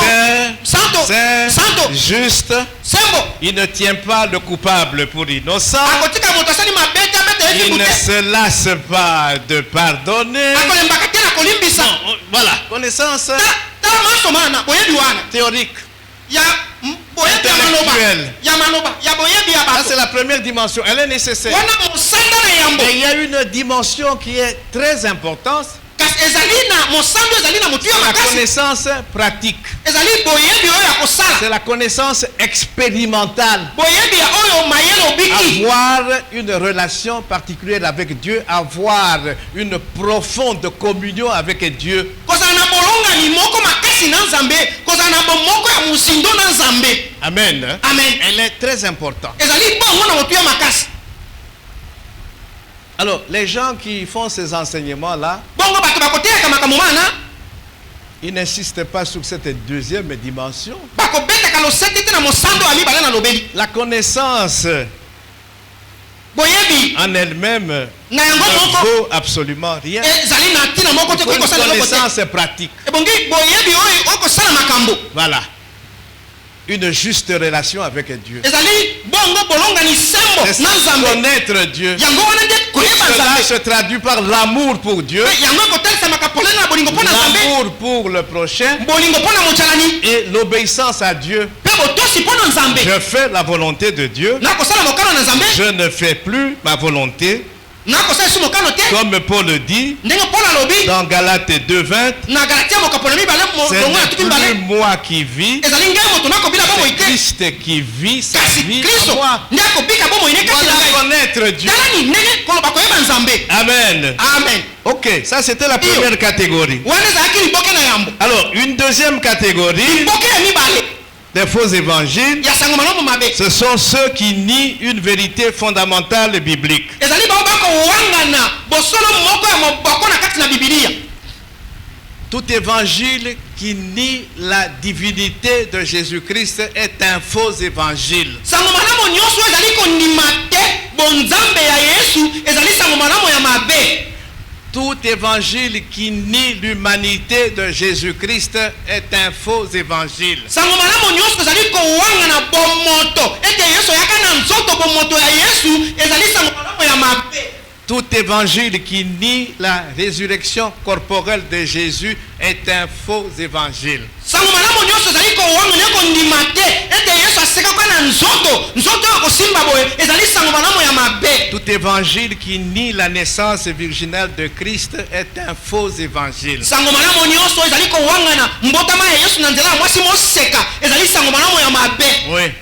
Santo. saint, Santo. juste. Sembo. Il ne tient pas le coupable pour innocent. Akotika moto asali mabete abete Il eki ne kute. se lasse pas de pardonner. Akolembaka te na kolimbisa. Voilà, connaissance Tala maso mana boyebi wana. théorique. Ya boyebi ya maloba. Intellectuel. Ya maloba. Ya boyebi ya Ça, bato. c'est la première dimension. Elle est nécessaire. Wana mosanda na yambo. Mais il y a une dimension qui est très importante. Kasi ezali na mosando ezali na motu ya La makasi. connaissance pratique. Ezali boyebi oyo ya kosala. C'est la connaissance expérimentale. Boyebi ya oyo mayele obiki. Avoir une relation particulière avec Dieu, avoir une profonde communion avec Dieu. Kozala na bolongani moko makasi makasi na nzambe kozala na bomoko ya musindo na nzambe. Amen. Amen. Elle est très importante. Ezali bongo na motu ya makasi. Alors, les gens qui font ces enseignements-là, Bongo bato bakoteyaka makambo wana ils n'insistent pas sur cette deuxième dimension. bakobetaka losete te na mosando ya mibale na lobeli. La connaissance Boyebi en elle-même na yango ne moko vaut absolument rien. ezali na ntina moko Il te faut une koyokosala eloko te. connaissance pratique. Ebongi boyebi oyo okosala makambo Voilà. Une juste relation avec Dieu. ezali bongo bolongani sembo C'est na nzambe. connaître Dieu. Yango wana nde koyeba Cela nzambe. se traduit par l'amour pour Dieu, Pe yango ekotalisamaka polele na bolingo mpo na nzambe, l'amour pour le prochain bolingo mpo na motalani, et l'obéissance à Dieu. mpe botosi mpo na nzambe. Je fais la volonté de Dieu. nakosala mokano na nzambe, Je ne fais plus ma volonté, nakosala esu mokano te, comme Paul le dit ndenge Paul alobi dans Galates 2:20. na Galatia mokapolo mibale Ce longo ya n'est tuki plus mibale, moi qui vis, ezali ngai moto nakobila bomoi c'est te, Christ qui vit sa kasi vie en Kristo moi. nde akobika bomoi ne kati na Voilà ngai. connaître Dieu. Talani ndenge koloba koyeba nzambe. Amen. Amen. Ok, ça c'était la première catégorie. wana ezalaki liboke na yambo. Alors, une deuxième catégorie Liboke ya mibale des faux évangiles, ya sango malamu mabe ce sont ceux qui nient une vérité fondamentale biblique. ezali bao bakowangana bosolo moko ya moboko na kati na bibilia. Tout évangile qui nie la divinité de Jésus-Christ est un faux évangile. sango malamu nyonso ezali kondima te bonzambe ya yesu ezali sango malamu ya mabe. Tout évangile qui nie l'humanité de Jésus-Christ est un faux évangile. sango malamu nyonso ezali kowangana bomoto ete yesu ayaka na nzoto bomoto ya yesu ezali sango malamu ya mabe. Tout évangile qui nie la résurrection corporelle de Jésus est un faux évangile. sango malamu nyonso ezali kowangana kondima te ete yesu asekaka na nzoto oyo kosimba boye ezali sango malamu ya mabe. Tout évangile qui nie la naissance virginale de Christ est un faux évangile. sango malamu nyonso ezali kowangana mbotama ya yesu na nzela ya mwasi moseka ezali sango malamu ya mabe. Oui.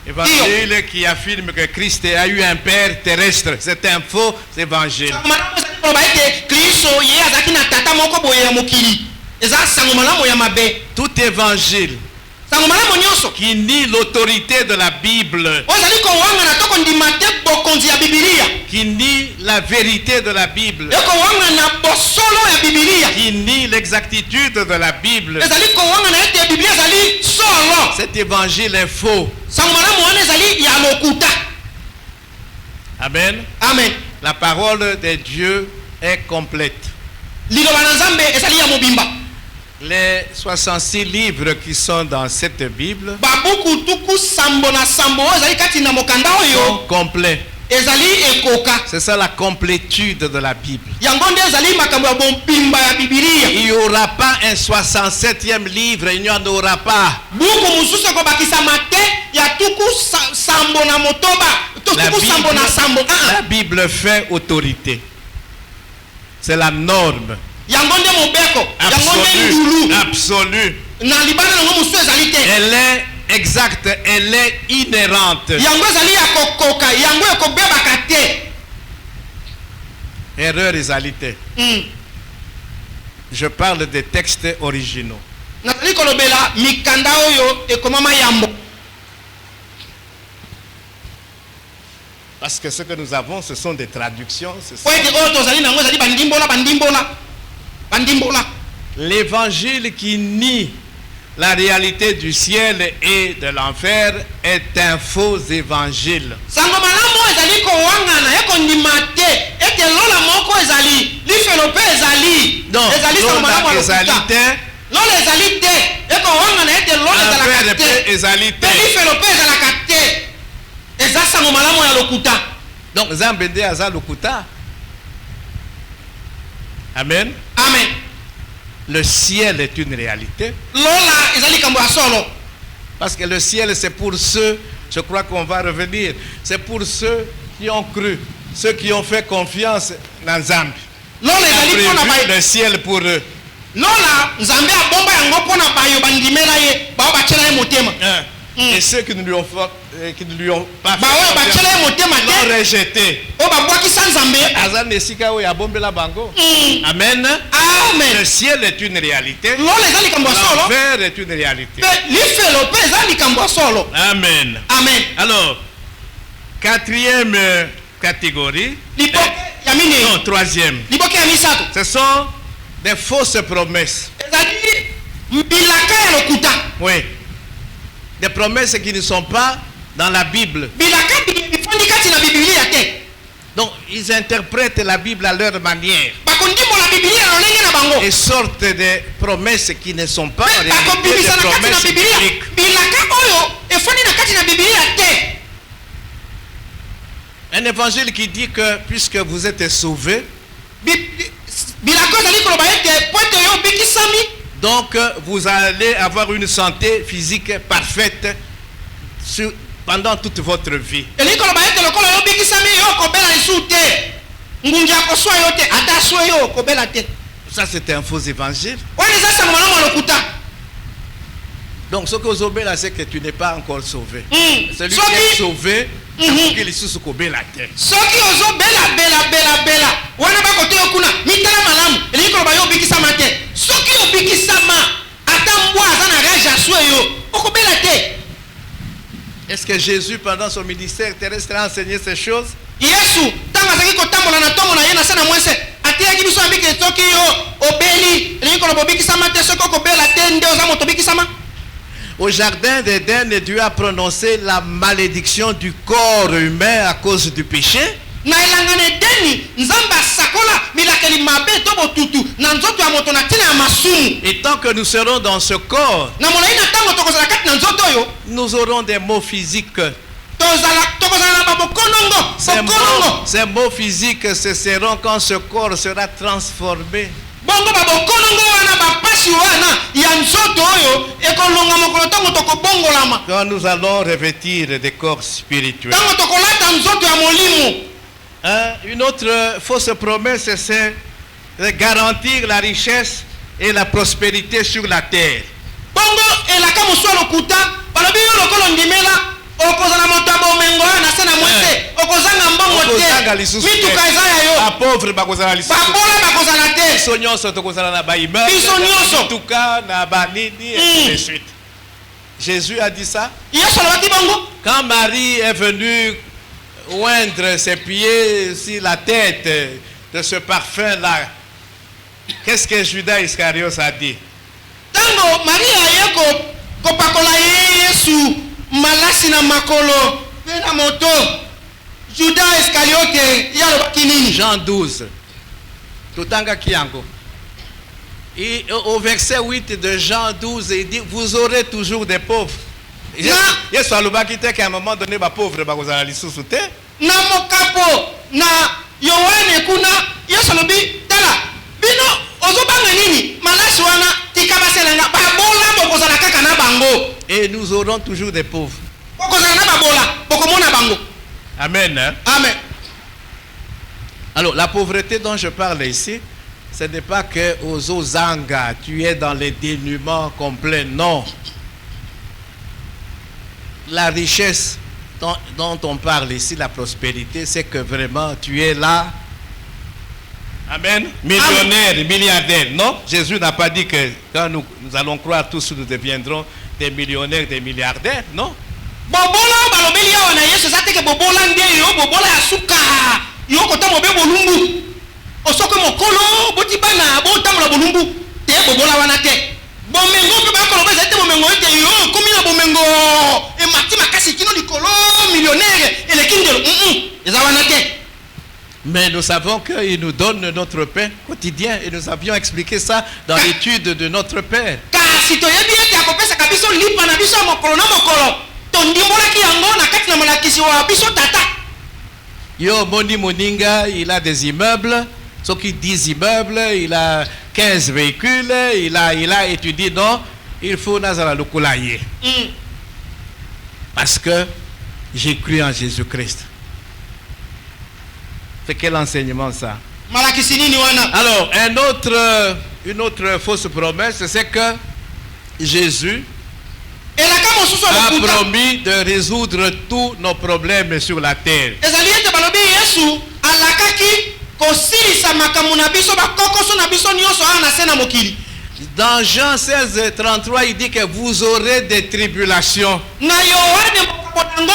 Évangile qui affirme que Christ a eu un père terrestre, c'est un faux évangile. sango malamu ezali koloba ete kristo ye azalaki na tata moko boye ya mokili eza sango malamu ya mabe. Tout évangile sango malamu nyonso qui nie l'autorité de la Bible, oyo ezali kowangana to kondima te bokonzi ya bibilia, qui nie la vérité de la Bible, ekowangana bosolo ya bibilia, qui nie l'exactitude de la Bible, ezali kowangana ete bibilia ezali solo. cet évangile est faux. sango malamu wana ezali ya lokuta. Amen. Amen. La parole de Dieu est complète. liloba na nzambe ezali ya mobimba. Les 66 livres qui sont dans cette Bible babuku tuku sambo na sambo oyo ezali kati na mokanda sont oyo complets. ezali ekoka. C'est ça la complétude de la Bible. yango nde ezali makambo ya bompimba ya bibilia. Il n'y aura pas un 67e livre, il n'y en aura pas. buku mosusu ekobakisama te ya tuku sambo na motoba to La tuku sambo na sambo. La Bible fait autorité. C'est la norme yango nde mobeko, yango nde ndulu. absolue. na libanda nango mosusu ezali te. Elle est exacte, elle est inhérente. yango ezali ya kokoka, yango ekobebaka te. Erreur ezali te. Je parle des textes originaux. nazali kolobela mikanda oyo ekomama yambo. Parce que ce que nous avons, ce sont des traductions. po ete oyo tozali nango ezali bandimbola. L'évangile qui nie la réalité du ciel et de l'enfer est un faux évangile. sango malamu ezali kowangana ya kondima te ete lola moko ezali lifelo mpe ezali. Donc, ezali sango malamu ya lola ezali lokuta. te, lola ezali te ekowangana ete lola ezalaka enfer te mpe ezali mpe te. lifelo mpe ezalaka te. eza sango malamu ya lokuta. Donc, Nzambe nde aza lokuta. Amen. Amen. Le ciel est une réalité. lola ezali likambo ya solo. Parce que le ciel, c'est pour ceux, je crois qu'on va revenir, c'est pour ceux qui ont cru, ceux qui ont fait confiance dans Nzambe. lola Il a ezali mpona prévu le ciel pour eux. lola nzambe abomba yango mpona bayo bandimela ye bao batiela ye motema. Et ceux qui ne lui ont, qui ne lui ont pas Bah ouais, bah confiance, quel est mon thème l'ont rejeté. Oh bah quoi qui sans Zambé? Azan esika oyo abombela bango. Amen. Amen. Le ciel est une réalité. L'eau les ali kambo solo. L'enfer est une réalité. L'ifé l'opé les ali kambo solo. Amen. Amen. Alors, quatrième catégorie. Lipoke yamine. Non, troisième. Lipoke yamisato. Ce sont des fausses promesses. Ezali bilaka ya lokuta. Oui. Des promesses qui ne sont pas dans la Bible. Bilaka bifandi kati na Biblia te. Donc, ils interprètent la Bible à leur manière. Bakondimo la Biblia na lenge na bango. Et sortent des promesses qui ne sont pas en réalité Bakobimisa des na kati na promesses Biblia. bibliques. Bilaka oyo efandi na kati na Biblia te. Un évangile qui dit que puisque vous êtes sauvés, Bilaka ezali koloba ete po ete yo bikisami. donc vous allez avoir une santé physique parfaite pendant toute votre vie. Eli koloba ete lokolo yo bikisami yo kobela lisu te. Ngunja koswa yo te ata swa yo kobela te. Ça c'est un faux évangile. Wani sasa mwana mwa lokuta. Donc ce que vous obéissez là, c'est que tu n'es pas encore sauvé. Celui Soki- qui est sauvé, Mhm. il est sous la terre. Soki ozo bela wana bakote yo kuna mitala malamu eli koloba yo bikisama te. Soki yo bikisama ata mbwa aza na rage aswe yo okobela te. Est-ce que Jésus pendant son ministère terrestre a enseigné ces choses? Yesu tanga azaki kotambola na ntongo na ye na se na mwese atiyaki biso yambiki soki yo obeli eli koloba obikisama te soki okobela te nde oza moto obikisama. Au jardin d'Éden, Dieu a prononcé la malédiction du corps humain à cause du péché. Na elanga na Edeni nzambe asakola milakeli mabe to botutu na nzoto ya moto na ntina ya masumu. Et tant que nous serons dans ce corps, Na molai na ntango tokozala kati na nzoto oyo nous aurons des maux physiques. tokozala na bokonongo. Ces maux physiques cesseront quand ce corps sera transformé. Bongo babokonongo wana bapasi wana ya nzoto oyo ekolonga mokolo ntango tokobongolama. Quand nous allons revêtir des corps spirituels. Ntango tokolata nzoto ya molimo. Une autre fausse promesse, c'est de garantir la richesse et la prospérité sur la terre. Bongo elaka mosu ya lokuta balobi yo lokolo ndimela okozala moto ya bomengo na se na mwese okozanga mbongo Okozanga te lisusu mituka te. eza ya yo Pauvre bakozala lisusu. babola bakozala te. Biso nyonso tokozala na baimmeuble, Biso nyonso. mituka na banini et ainsi de suite. Jésus a dit ça. Yesu alobaki bongo Quand Marie est venue oindre ses pieds sur la tête de ce parfum-là, qu'est-ce que Judas Iscariot a dit? ntango maria aye kopakola ye Yesu malasi na makolo mpe na moto Juda Iscariote ye alobaki nini? Jean 12. Totanga Kiango. Et au verset 8 de Jean 12, il dit, vous aurez toujours des pauvres. Yesu alobaki te qu'à un moment donné, ba pauvre bakozala lisusu te. Na mokapo na Yohane kuna Yesu alobi tala bino ozobanga nini malasi wana tika baselanga babola bokozala kaka na bango. Et nous aurons toujours des pauvres. Bokozala na babola bokomona bango. Amen. Hein? Amen. Alors, la pauvreté dont je parle ici, ce n'est pas que aux Ozanga, tu es dans le dénuement complet. Non. La richesse dont on parle ici, la prospérité, c'est que vraiment tu es là. Amen. Millionnaire, milliardaire. Non, Jésus n'a pas dit que quand nous allons croire tous, nous deviendrons des millionnaires, des milliardaires. Non. Bobola balobeli yawa na Yesu zateke bobola nde yo bobola ya suka yo kota mobe bolumbu osoko mokolo boti bana botambola bolumbu te bobola wana te bomengo pe bakoloba zete bomengo ete yo komi na bomengo e mati makasi kino likolo millionnaire eleki ndelo eza wana te. Mais nous savons qu'il nous donne notre pain quotidien et nous avions expliqué ça dans l'étude de notre Père. Kasi toyebi ete akopesaka biso lipa na biso mokolo na mokolo tondimbolaki yango na kati na molakisi wa biso tata. Yo Moni Moninga, il a des immeubles, sauf qu'il 10 immeubles, il a 15 véhicules, il a étudié, non, il faut Nazara Lukulaye. Parce que j'ai cru en Jésus-Christ. C'est quel enseignement ça? Malakisi nini wana? Alors, une autre fausse promesse, c'est que Jésus elaka mosusu a lokuta promis de résoudre tous nos problèmes sur la terre. ezali ete balobi Yesu alakaki kosilisa makambo na biso bakokoso na biso nyonso awa na se na mokili. Dans Jean 16, 33, il dit que vous aurez des tribulations. Na Yohane mokotango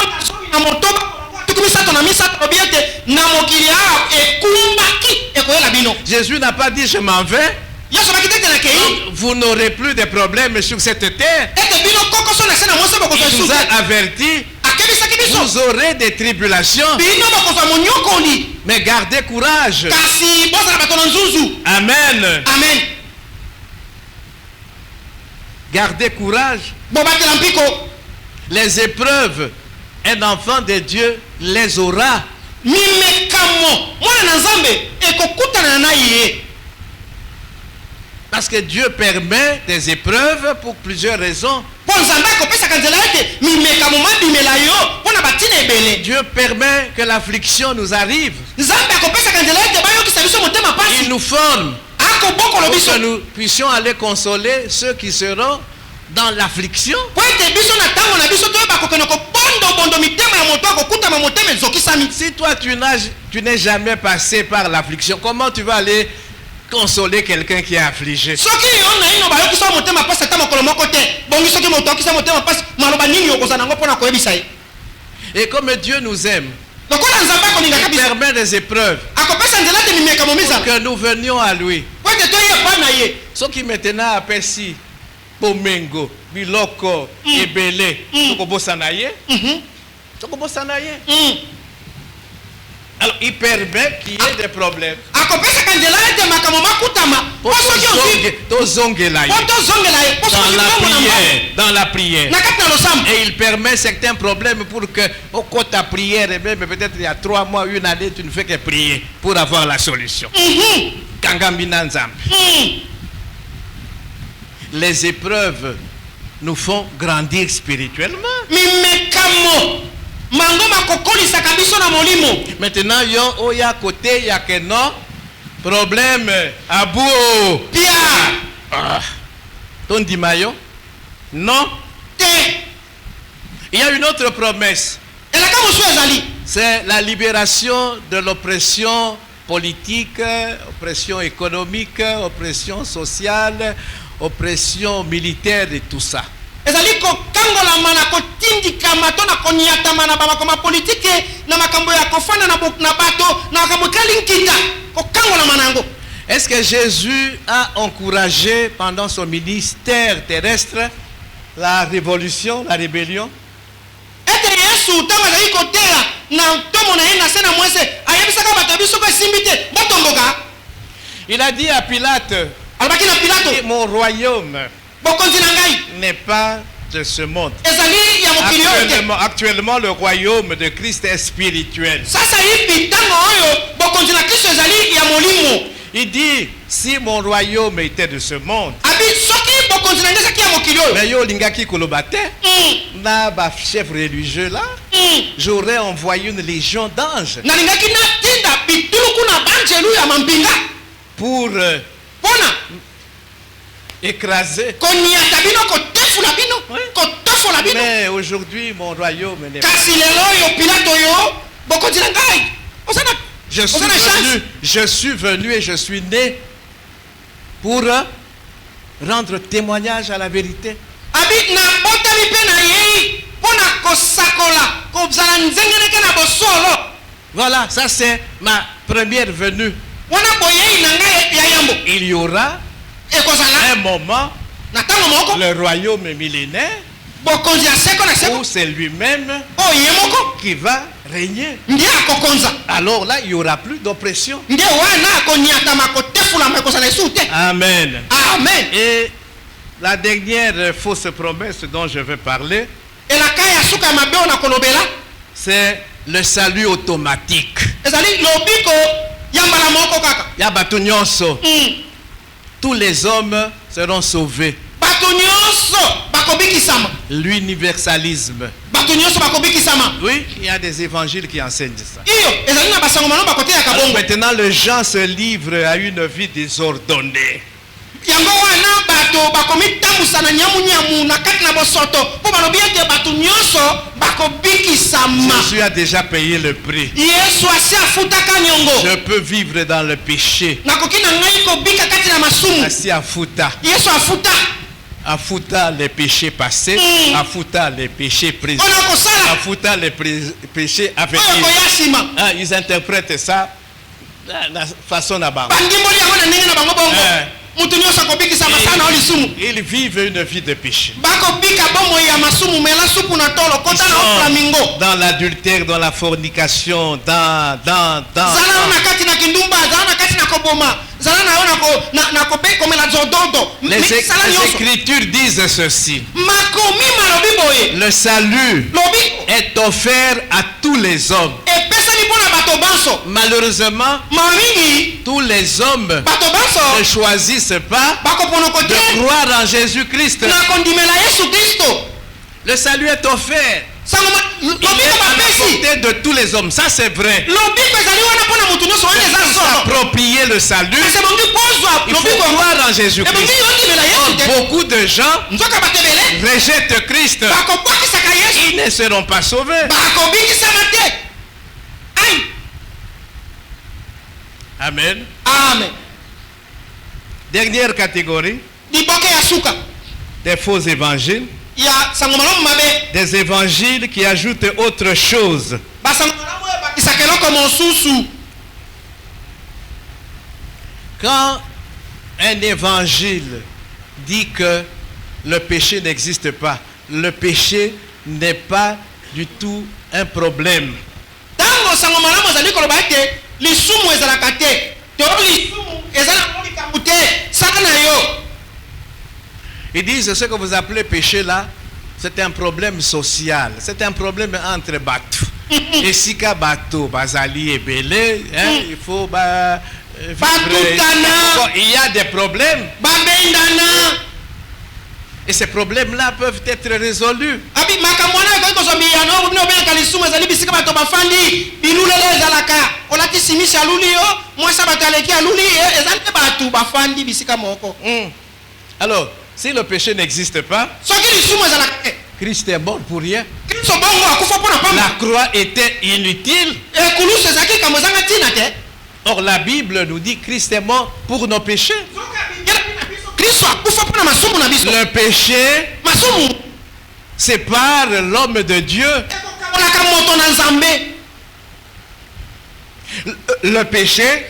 na motoba tukumisato na misato lobi ete na mokili awa ekumbaki ekoyela bino. Jésus n'a pas dit je m'en vais. Yesu bakitete na kei Vous n'aurez plus de problèmes sur cette terre. ete bino kokoso na se na mwese bokozwa Il nous esuki a averti, akebisaki biso vous aurez des tribulations. bino bokozwa monyokoli Mais gardez courage. kasi bozala bato na nzuzu. Amen. Amen. Gardez courage. Bobatela mpiko Les épreuves, un enfant de Dieu les aura. mimekamo mwana na nzambe ekokutana na ye Parce que Dieu permet des épreuves pour plusieurs raisons. mpo nzambe akopesaka nzela ete mimekamo mabimela yo mpo na batina ebele. Dieu permet que l'affliction nous arrive. Nzambe akopesaka nzela ete bayokisa biso motema Il pasi nous forme akobokolo pour biso que nous puissions aller consoler ceux qui seront dans l'affliction. po ete biso na ntango na biso toyeba kokende kobondobondo mitema ya moto akokutama motema ezokisami. Si toi tu n'es jamais passé par l'affliction, comment tu vas aller consoler quelqu'un qui est affligé? soki yo na ino bayokisa motema pasi ata mokolo moko te bongi soki moto akokisa motema pasi maloba nini okozala nango mpo na koyebisa ye. Et comme Dieu nous aime, lokola nzambe akolingaka il biso permet des épreuves akopesa nzela ete mimekamo pour mizala que nous venions à lui. po ete toyepa na ye. Ce qui maintenant apesi Pomengo, Biloko, Ebele, Tokobosanaye, Tokobosanaye. Alors il permet qu'il y ait des problèmes. akopesaka nzela ete makambo makutama po soki ozwi Tozongela ye. po tozongela ye po Dans soki la bongo na mbangu prière, dans la prière. na kati na losambo Et il permet certains problèmes pour que, au cours de ta prière, et même peut-être il y a 3 mois, 1 année, tu ne fais que prier pour avoir la solution. Kangambina Nzambe. Les épreuves nous font grandir spirituellement. mimekamo mango makokolisaka biso na molimo. Maintenant, yo oya côté ya que non problème abou. pia Ton dimayo? Non. te Il y a une autre promesse. elaka mosu ezali C'est la libération de l'oppression politique, oppression économique, oppression sociale, oppression militaire et tout ça. ezali kokangolama na kotindikama to na koniatama na bamakoma politike na makambo ya kofana na bato na makambo ekalinkita kokangolama na yango. Est-ce que Jésus a encouragé pendant son ministère terrestre la révolution, la rébellion? ete yesu ntango azali kotela na ntomo na ye na se na mwese ayebisaka bato ya biso ko esimbi te botomboka. Il a dit à Pilate, alobaki na pilato mon royaume bokonzi na ngai n'est pas de ce monde. ezali ya mokili oyo te. Actuellement, le royaume de Christ est spirituel. sasa hivi ntango oyo bokonzi na kristo ezali ya molimo. Il dit, si mon royaume était de ce monde, abi soki bokonzi na ngai ezaki ya mokili oyo mais yo lingaki kolobate, na ba chef religieux là, j'aurais envoyé une légion d'anges nalingaki natinda bituluku na banjelu ya mampinga pour mpona écraser. koniata bino kotefula bino kotofola bino. Mais aujourd'hui, mon royaume n'est pas. kasi lelo oyo pilato oyo bokonzi na ngai osana Je suis venu et je suis né pour rendre témoignage à la vérité. abi nabotami mpe na yei mpona kosakola kozala nzengeleke na bosolo. Voilà, ça c'est ma première venue. wana boyei na ngai ya yambo Il y aura ekozala un moment, na ntango moko le royaume millénaire, bokonzi ya seko na où seko c'est lui-même oyo ye moko qui va régner. nde akokonza. Alors là, il n'y aura plus d'oppression. nde wana akoniatama kotefulama ekozala esu te. Amen. amen. Et la dernière fausse promesse dont je vais parler, elaka ya suka ya mabe oyo na kolobela c'est le salut automatique. ezali lobiko ya mbala moko kaka. Ya bato nyonso, tous les hommes seront sauvés. bato nyonso bakobikisama. L'universalisme. bato nyonso bakobikisama. Oui, il y a des évangiles qui enseignent ça. iyo ezali na basango mano bakote ya Alors kabongo. maintenant, les gens se livrent à une vie désordonnée. yango wana bato bakomitambusa na nyamu na kati na bosoto po balobi ete bato nyonso bakobikisama. Jésus a déjà payé le prix. Yesu asi afutaka nyongo. Je peux vivre dans le péché. Nakoki na ngai kobika kati na masumu. Asi afuta. Yesu afuta. Afuta les péchés passés, afuta les péchés présents, afuta les péchés à venir. Ah, ils interprètent ça de la façon là-bas. Ils vivent une vie de péché. Ils sont dans l'adultère, dans la fornication, dans. Les Écritures disent ceci. Le salut est offert à tous les hommes. Malheureusement, tous les hommes ne choisissent pas de croire en Jésus-Christ. Le salut est offert. Il est à la portée de tous les hommes. Ça c'est vrai. S'approprier le salut, il faut croire en Jésus-Christ. Beaucoup de gens rejettent Christ. Ils ne seront pas sauvés. Amen. Amen. Dernière catégorie, des faux évangiles. Des évangiles qui ajoutent autre chose. Quand un évangile dit que le péché n'existe pas, le péché n'est pas du tout un problème. Ils disent ce que vous appelez péché là, c'est un problème social, c'est un problème entre bateaux. Et si ka bateau, bazali et belé, il faut il y a des problèmes. Et ces problèmes-là peuvent être résolus. Alors, si le péché n'existe pas, Christ est mort pour rien. La croix était inutile. Or, la Bible nous dit que Christ est mort pour nos péchés. Le péché sépare l'homme de Dieu. Le péché,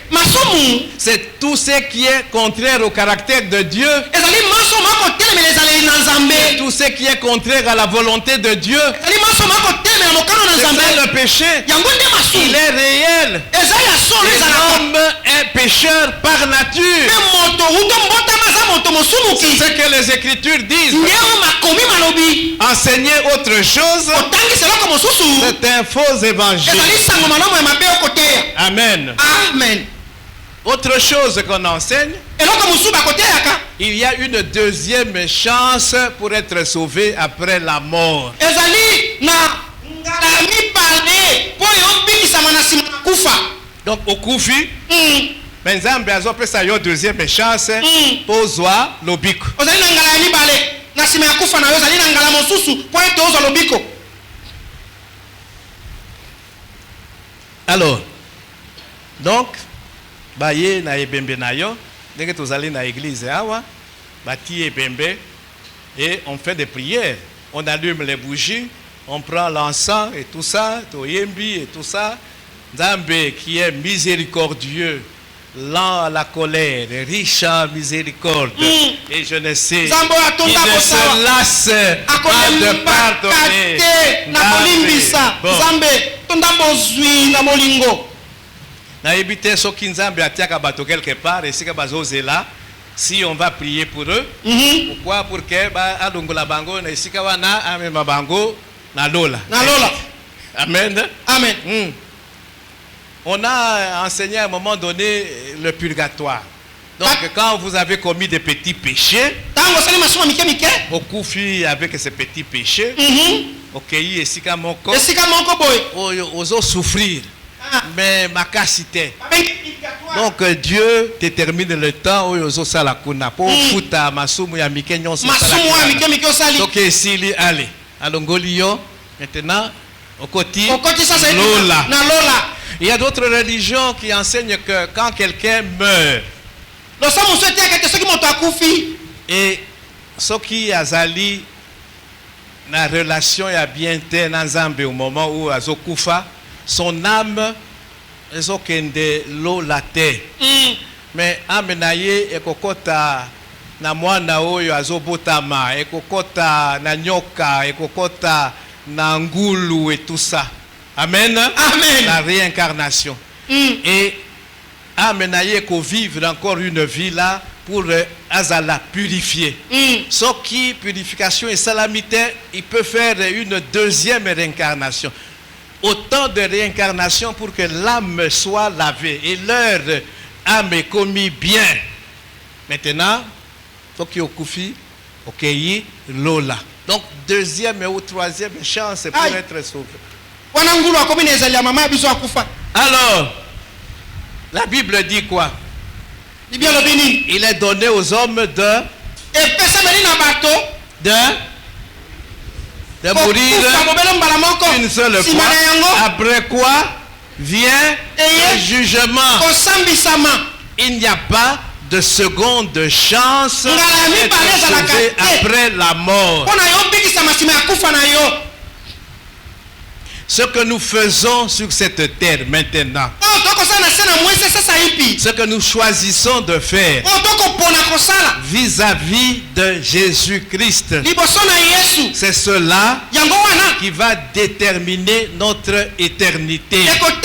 c'est tout ce qui est contraire au caractère de Dieu. Tout ce qui est contraire à la volonté de Dieu. C'est le péché. Il est réel. L'homme est pécheur par nature. C'est ce que les Écritures disent. Enseigner autre chose, c'est un faux évangile. Amen. Amen. Autre chose qu'on enseigne, il y a une deuxième chance pour être sauvé après la mort. Donc au Koufi, Benzambe azopesa yo deuxième chance pour zwa lobiko. Alors, donc, baye na ebembe na yo, dès que tu allez dans l'église, bati ebembe, et on fait des prières. On allume les bougies, on prend l'encens et tout ça, toyembi et tout ça. Nzambe qui est miséricordieux, lent à la colère, riche en miséricorde, et je ne sais, qui ne se lasse pas de pardonner. Na ebite soki Nzambe atiaka bato quelque part et sika bazozela, si on va prier pour eux, pourquoi? Pour que ba adongola bango na sika wana amema bango na lola. Amen. Amen. On a enseigné à un moment donné le purgatoire. Donc quand vous avez commis des petits péchés, au Koufi avec ces petits péchés, ok, et sika moko, ozo souffrir. mais ma cacité. babengi purgatoire. Donc Dieu détermine le temps où yozo sala kuna pour futa masumu ya mike nyonso masumu ya mike osali. Donc esili allez alongoli yo maintenant au côté ça Lola. Na Lola. Il y a d'autres religions qui enseignent que quand quelqu'un meurt et ce qui azali na relation ya bien te na Nzambe au moment où azokufa son âme ezokende Lola te. Mais âme na ye ekokota na mwana oyo azobotama, ekokota na nyoka, ekokota na ngulu et tout ça. Amen. Amen. La réincarnation. Et amener qu'on vivre encore une vie là pour la purifier. Ce qui purification et salamité, il peut faire une deuxième réincarnation. Autant de réincarnation pour que l'âme soit lavée et leur âme est commis bien. Maintenant, faut qu'il y ait koufi, ok, Lola. Donc deuxième ou troisième chance pour être sauvé. Alors, la Bible dit quoi? Il est donné aux hommes de mourir une seule fois. Après quoi vient le jugement. Il n'y a pas de seconde chance d'être sauvé après la mort. Ce que nous faisons sur cette terre maintenant, ce que nous choisissons de faire vis-à-vis de Jésus-Christ, c'est cela qui va déterminer notre éternité. Et donc,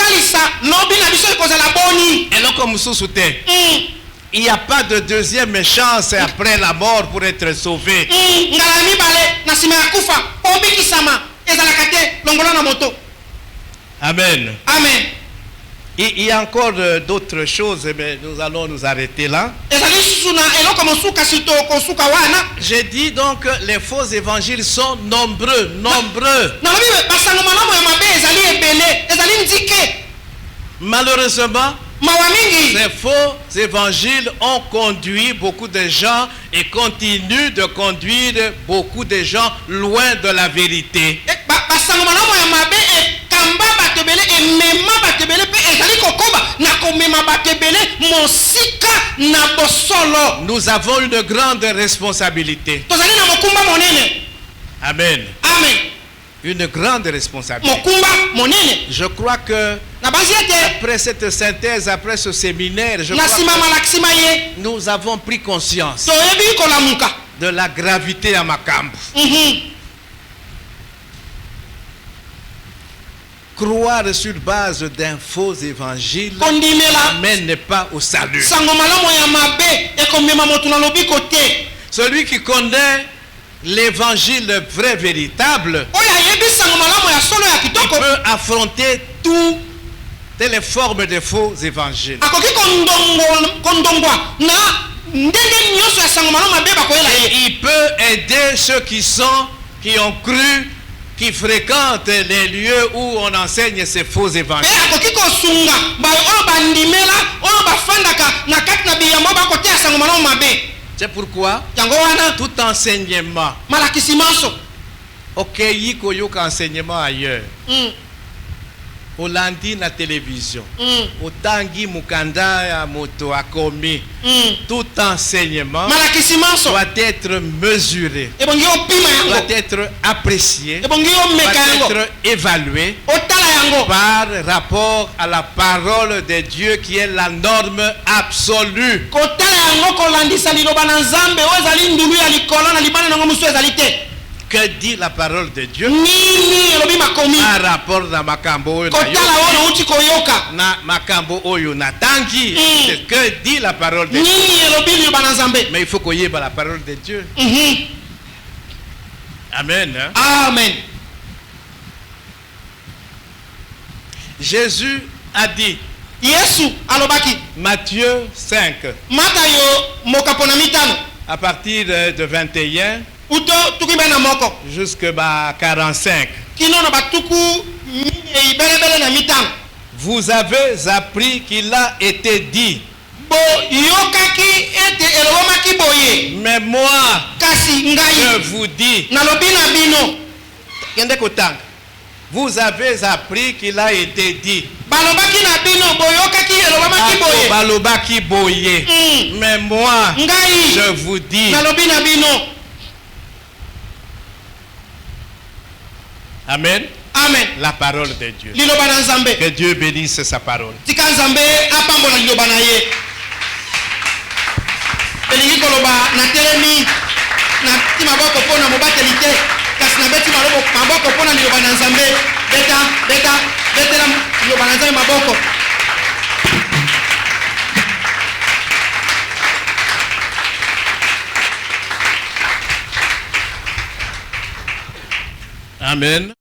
comme il n'y a pas de deuxième chance après la mort pour être sauvé. Amen. Amen. Il y a encore d'autres choses, mais nous allons nous arrêter là. J'ai dit donc les faux évangiles sont nombreux. Malheureusement, ces faux évangiles ont conduit beaucoup de gens et continuent de conduire beaucoup de gens loin de la vérité. Nous avons une grande responsabilité. Amen. Amen. Une grande responsabilité. Je crois que après cette synthèse, après ce séminaire, je crois que nous avons pris conscience de la gravité à Makambu. Croire sur base d'un faux évangile n'amène pas au salut. Celui qui connaît l'évangile vrai, véritable, il peut affronter toutes les formes de faux évangiles. Et il peut aider ceux qui ont cru, qui fréquentent les lieux où on enseigne ces faux évangiles. C'est pourquoi tout enseignement, ok, il y a un enseignement ailleurs. Olandi na télévision, Otangi Mukanda ya moto akomi, tout enseignement doit être mesuré, doit être apprécié, doit être évalué par rapport à la parole de Dieu qui est la norme absolue. Que dit la parole de Dieu par rapport à Makambo na Makambo oyo na tangi? Que dit la parole de Dieu? Mais il faut qu'on y ait la parole de Dieu. Amen. Amen. Jésus a dit, Matthieu 5, à partir de 21 jusqu'à 45. Vous avez appris qu'il a été dit. bo yokaki ete elobamaki boye Mais moi, kasi je ngai vous dis. nalobi na bino Kende kotanga. Vous avez appris qu'il a été dit. balobaki na bino boyokaki elobamaki boye Balobaki boye. Mais moi, ngai je vous dis. nalobi na bino. Amen. Amen. La parole de Dieu. Liloba na Nzambe. Que Dieu bénisse sa parole. Tika Nzambe apambola liloba na ye. Elingi koloba na telemi na ti maboko pona mobateli te kasi na beti maboko pona liloba na Nzambe. Betela liloba na Nzambe maboko. Amen.